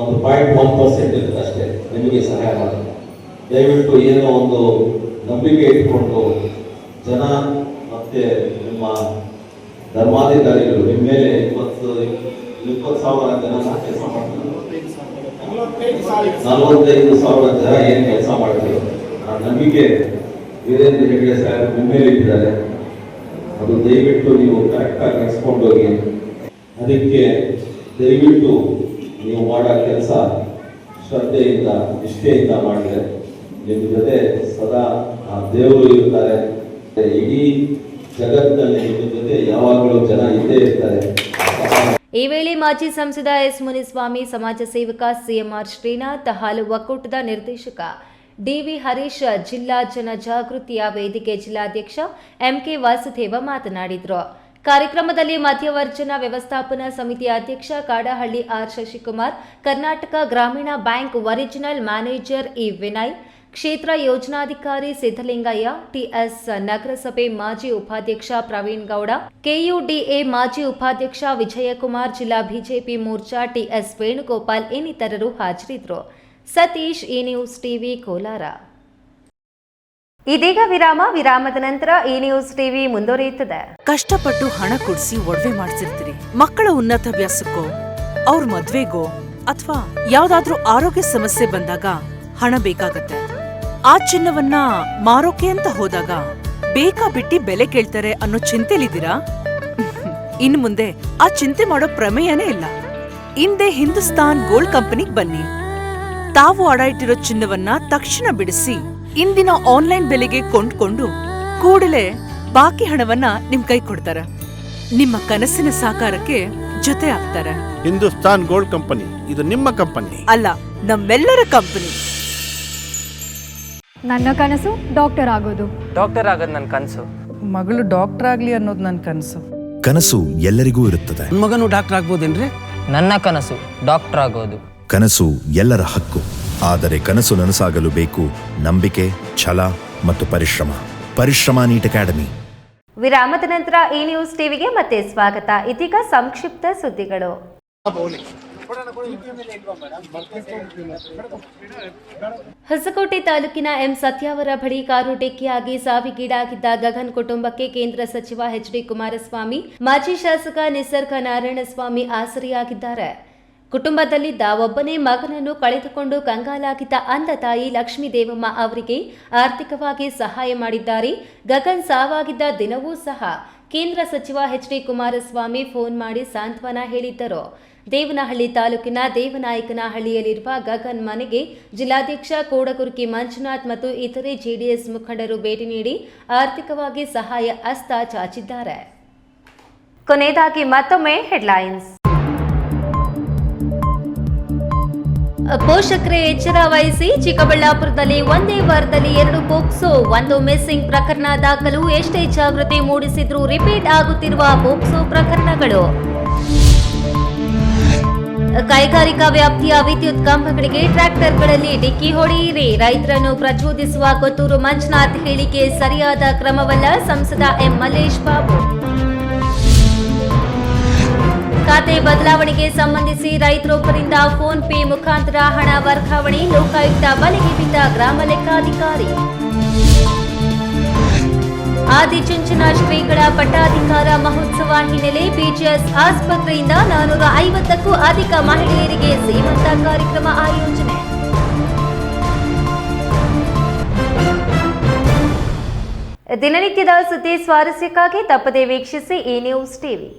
1.1% ಇರುತ್ತೆ ಅಷ್ಟೇ ನಿಮಗೆ ಸಹಾಯ ಮಾಡೋದು. ದಯವಿಟ್ಟು ಏನೋ ಒಂದು ನಂಬಿಕೆ ಇಟ್ಕೊಂಡು ಜನ ಮತ್ತೆ ನಿಮ್ಮ ಧರ್ಮಾಧಿಕಾರಿಗಳು ನಿಮ್ಮ ಮೇಲೆ 20,000 ಜನ ಕೆಲಸ ಮಾಡ್ತಾರೆ, 45,000 ಜನ ಏನು ಕೆಲಸ ಮಾಡ್ತಾರೆ. ಆ ನಂಬಿಕೆ ವೀರೇಂದ್ರ ಹೆಗಡೆ ಸಾಹೇಬ್ ನಿಮ್ಮ ಮೇಲೆ ಇಟ್ಟಿದ್ದಾರೆ. ಅದು ದಯವಿಟ್ಟು ನೀವು ಕರೆಕ್ಟಾಗಿ ನಡೆಸ್ಕೊಂಡು ಹೋಗಿ. ಅದಕ್ಕೆ ದಯವಿಟ್ಟು ನೀವು ಮಾಡೋ ಕೆಲಸ ಶ್ರದ್ಧೆಯಿಂದ ನಿಷ್ಠೆಯಿಂದ ಮಾಡಿದ್ರೆ ನಿಮ್ಮ ಜೊತೆ ಸದಾ ಆ ದೇವರು ಇರ್ತಾರೆ. ಇಡೀ ಜಗತ್ತಿನಲ್ಲಿ ನಿಮ್ಮ ಜೊತೆ ಯಾವಾಗಲೂ ಜನ ಇದ್ದೇ ಇರ್ತಾರೆ. ಈ ವೇಳೆ ಮಾಜಿ ಸಂಸದ ಎಸ್ ಮುನಿಸ್ವಾಮಿ, ಸಮಾಜ ಸೇವಕ ಸಿಎಂಆರ್ ಶ್ರೀನಾಥ್, ಹಾಲು ಒಕ್ಕೂಟದ ನಿರ್ದೇಶಕ ಡಿವಿ ಹರೀಶ್, ಜಿಲ್ಲಾ ಜನಜಾಗೃತಿಯ ವೇದಿಕೆ ಜಿಲ್ಲಾಧ್ಯಕ್ಷ ಎಂಕೆ ವಾಸುದೇವ ಮಾತನಾಡಿದರು. ಕಾರ್ಯಕ್ರಮದಲ್ಲಿ ಮಧ್ಯವರ್ಜನ ವ್ಯವಸ್ಥಾಪನಾ ಸಮಿತಿ ಅಧ್ಯಕ್ಷ ಕಾಡಹಳ್ಳಿ ಆರ್ ಶಶಿಕುಮಾರ್, ಕರ್ನಾಟಕ ಗ್ರಾಮೀಣ bank original manager E Vinay, ಕ್ಷೇತ್ರ ಯೋಜನಾಧಿಕಾರಿ ಸಿದ್ದಲಿಂಗಯ್ಯ, ಟಿಎಸ್ ನಗರಸಭೆ ಮಾಜಿ ಉಪಾಧ್ಯಕ್ಷ ಪ್ರವೀಣ್ ಗೌಡ, ಕೆಯುಡಿಎ ಮಾಜಿ ಉಪಾಧ್ಯಕ್ಷ ವಿಜಯಕುಮಾರ್, ಜಿಲ್ಲಾ ಬಿಜೆಪಿ ಮೋರ್ಚಾ ಟಿಎಸ್ ವೇಣುಗೋಪಾಲ್ ಇನ್ನಿತರರು ಹಾಜರಿದ್ದರು. ಸತೀಶ್, ಈ ನ್ಯೂಸ್ ಟಿವಿ, ಕೋಲಾರ. ಇದೀಗ ವಿರಾಮದ ನಂತರ ಈ ನ್ಯೂಸ್ ಟಿವಿ ಮುಂದುವರಿಯುತ್ತದೆ. ಕಷ್ಟಪಟ್ಟು ಹಣ ಕೊಡಿಸಿ ಒಡವೆ ಮಾಡಿಸಿರ್ತೀರಿ. ಮಕ್ಕಳ ಉನ್ನತ ವ್ಯಾಸಕ್ಕೋ, ಅವ್ರ ಮದ್ವೆಗೋ ಅಥವಾ ಯಾವ್ದಾದ್ರೂ ಆರೋಗ್ಯ ಸಮಸ್ಯೆ ಬಂದಾಗ ಹಣ ಬೇಕಾಗತ್ತೆ. ಆ ಚಿನ್ನವನ್ನ ಮಾರೋಕೆ ಅಂತ ಹೋದಾಗ ಬೇಕಾ ಬಿಟ್ಟಿ ಬೆಲೆ ಕೇಳ್ತಾರೆ ಅನ್ನೋ ಚಿಂತೆಲಿದ್ದೀರಾ? ಇನ್ನು ಮುಂದೆ ಆ ಚಿಂತೆ ಮಾಡೋ ಪ್ರಮೇಯನೇ ಇಲ್ಲ. ಹಿಂದೆ ಹಿಂದೂಸ್ತಾನ್ ಗೋಲ್ಡ್ ಕಂಪನಿಗೆ ಬನ್ನಿ. ತಾವು ಅಡ ಇಟ್ಟಿರೋ ಚಿನ್ನವನ್ನ ತಕ್ಷಣ ಬಿಡಿಸಿ ಇಂದಿನ ಆನ್ಲೈನ್ ಬೆಲೆಗೆ ಕೊಂಡ್ಕೊಂಡು ಕೂಡಲೇ ಬಾಕಿ ಹಣವನ್ನ ನಿಮ್ ಕೈ ಕೊಡ್ತಾರೆ. ನಿಮ್ಮ ಕನಸಿನ ಸಾಕಾರಕ್ಕೆ ಜೊತೆ ಆಗ್ತಾರೆ. ಹಿಂದೂಸ್ತಾನ್ ಗೋಲ್ಡ್ ಕಂಪನಿ, ಇದು ನಿಮ್ಮ ಕಂಪನಿ ಅಲ್ಲ, ನಮ್ಮೆಲ್ಲರ ಕಂಪನಿ. ನನ್ನ ಕನಸು ಡಾಕ್ಟರ್ ಆಗೋದು. ಡಾಕ್ಟರ್ ಆಗೋದು ನನ್ನ ಕನಸು. ಮಗಳು ಡಾಕ್ಟರ್ ಆಗ್ಲಿ ಅನ್ನೋದು ನನ್ನ ಕನಸು. ಕನಸು ಎಲ್ಲರಿಗೂ ಇರುತ್ತದೆ. ಮಗನು ಡಾಕ್ಟರ್ ಆಗ್ಬೋದೇನ್ರಿ? ನನ್ನ ಕನಸು ಡಾಕ್ಟರ್ ಆಗೋದು. ಕನಸು ಎಲ್ಲರ ಹಕ್ಕು. ಆದರೆ ಕನಸು ನನಸಾಗಲು ಬೇಕು ನಂಬಿಕೆ, ಛಲ ಮತ್ತು ಪರಿಶ್ರಮ. Neat academy. ವಿರಾಮದ ನಂತರ ಈ ನ್ಯೂಸ್ ಟಿವಿಗೆ ಮತ್ತೆ ಸ್ವಾಗತ. ಇದೀಗ ಸಂಕ್ಷಿಪ್ತ ಸುದ್ದಿಗಳು. ಹೊಸಕೋಟೆ ತಾಲೂಕಿನ ಎಂ ಸತ್ಯಾವರ ಬಳಿ ಕಾರು ಡಿಕ್ಕಿಯಾಗಿ ಸಾವಿಗೀಡಾಗಿದ್ದ ಗಗನ್ ಕುಟುಂಬಕ್ಕೆ ಕೇಂದ್ರ ಸಚಿವ ಎಚ್.ಡಿ. ಕುಮಾರಸ್ವಾಮಿ, ಮಾಜಿ ಶಾಸಕ ನಿಸರ್ಗ ನಾರಾಯಣಸ್ವಾಮಿ ಆಸರೆಯಾಗಿದ್ದಾರೆ. ಕುಟುಂಬದಲ್ಲಿದ್ದ ಒಬ್ಬನೇ ಮಗನನ್ನು ಕಳೆದುಕೊಂಡು ಕಂಗಾಲಾಗಿದ್ದ ಅಂಧ ತಾಯಿ ಲಕ್ಷ್ಮೀ ದೇವಮ್ಮ ಅವರಿಗೆ ಆರ್ಥಿಕವಾಗಿ ಸಹಾಯ ಮಾಡಿದ್ದಾರೆ. ಗಗನ್ ಸಾವಾಗಿದ್ದ ದಿನವೂ ಸಹ ಕೇಂದ್ರ ಸಚಿವ ಎಚ್.ಡಿ. ಕುಮಾರಸ್ವಾಮಿ ಫೋನ್ ಮಾಡಿ ಸಾಂತ್ವನ ಹೇಳಿದ್ದರು. ದೇವನಹಳ್ಳಿ ತಾಲೂಕಿನ ದೇವನಾಯಕನಹಳ್ಳಿಯಲ್ಲಿರುವ ಗಗನ್ ಮನೆಗೆ ಜಿಲ್ಲಾಧ್ಯಕ್ಷ ಕೋಡಕುರ್ಕಿ ಮಂಜುನಾಥ್ ಮತ್ತು ಇತರೆ ಜೆಡಿಎಸ್ ಮುಖಂಡರು ಭೇಟಿ ನೀಡಿ ಆರ್ಥಿಕವಾಗಿ ಸಹಾಯ ಹಸ್ತ ಚಾಚಿದ್ದಾರೆ. ಕೊನೆಯದಾಗಿ ಮತ್ತೊಮ್ಮೆ ಹೆಡ್ಲೈನ್ಸ್. ಪೋಷಕರೇ ಎಚ್ಚರ ವಹಿಸಿ. ಚಿಕ್ಕಬಳ್ಳಾಪುರದಲ್ಲಿ ಒಂದೇ ವಾರದಲ್ಲಿ 2 ಪೋಕ್ಸೋ, 1 ಮಿಸ್ಸಿಂಗ್ ಪ್ರಕರಣ ದಾಖಲು. ಎಷ್ಟೇ ಜಾಗೃತಿ ಮೂಡಿಸಿದ್ರೂ ರಿಪೀಟ್ ಆಗುತ್ತಿರುವ ಪೋಕ್ಸೋ ಪ್ರಕರಣಗಳು. ಕೈಗಾರಿಕಾ ವ್ಯಾಪ್ತಿಯ ವಿದ್ಯುತ್ ಕಂಬಗಳಿಗೆ ಟ್ರ್ಯಾಕ್ಟರ್ಗಳಲ್ಲಿ ಡಿಕ್ಕಿ ಹೊಡೆಯಿರಿ. ರೈತರನ್ನು ಪ್ರಚೋದಿಸುವ ಕೊತ್ತೂರು ಮಂಜುನಾಥ್ ಹೇಳಿಕೆ ಸರಿಯಾದ ಕ್ರಮವಲ್ಲ. ಸಂಸದ ಎಂ ಮಲ್ಲೇಶ್ ಬಾಬು. ಖಾತೆ ಬದಲಾವಣೆಗೆ ಸಂಬಂಧಿಸಿ ರೈತರೊಬ್ಬರಿಂದ ಫೋನ್ ಪೇ ಮುಖಾಂತರ ಹಣ ವರ್ಗಾವಣೆ. ಲೋಕಾಯುಕ್ತ ಬಲೆಗೆ ಬಿದ್ದ ಗ್ರಾಮ ಲೆಕ್ಕಾಧಿಕಾರಿ. ಆದಿಚುಂಚನ ಶ್ರೀಗಳ ಪಟ್ಟಾಧಿಕಾರ ಮಹೋತ್ಸವ ಹಿನ್ನೆಲೆ ಪಿಜಿಎಸ್ ಆಸ್ಪತ್ರೆಯಿಂದ 450ಕ್ಕೂ ಅಧಿಕ ಮಹಿಳೆಯರಿಗೆ ಸೀಮಂತ ಕಾರ್ಯಕ್ರಮ ಆಯೋಜನೆ. ದಿನನಿತ್ಯದ ಸುದ್ದಿ ಸ್ವಾರಸ್ಯಕ್ಕಾಗಿ ತಪ್ಪದೇ ವೀಕ್ಷಿಸಿ ಈ ನ್ಯೂಸ್ ಟಿವಿ.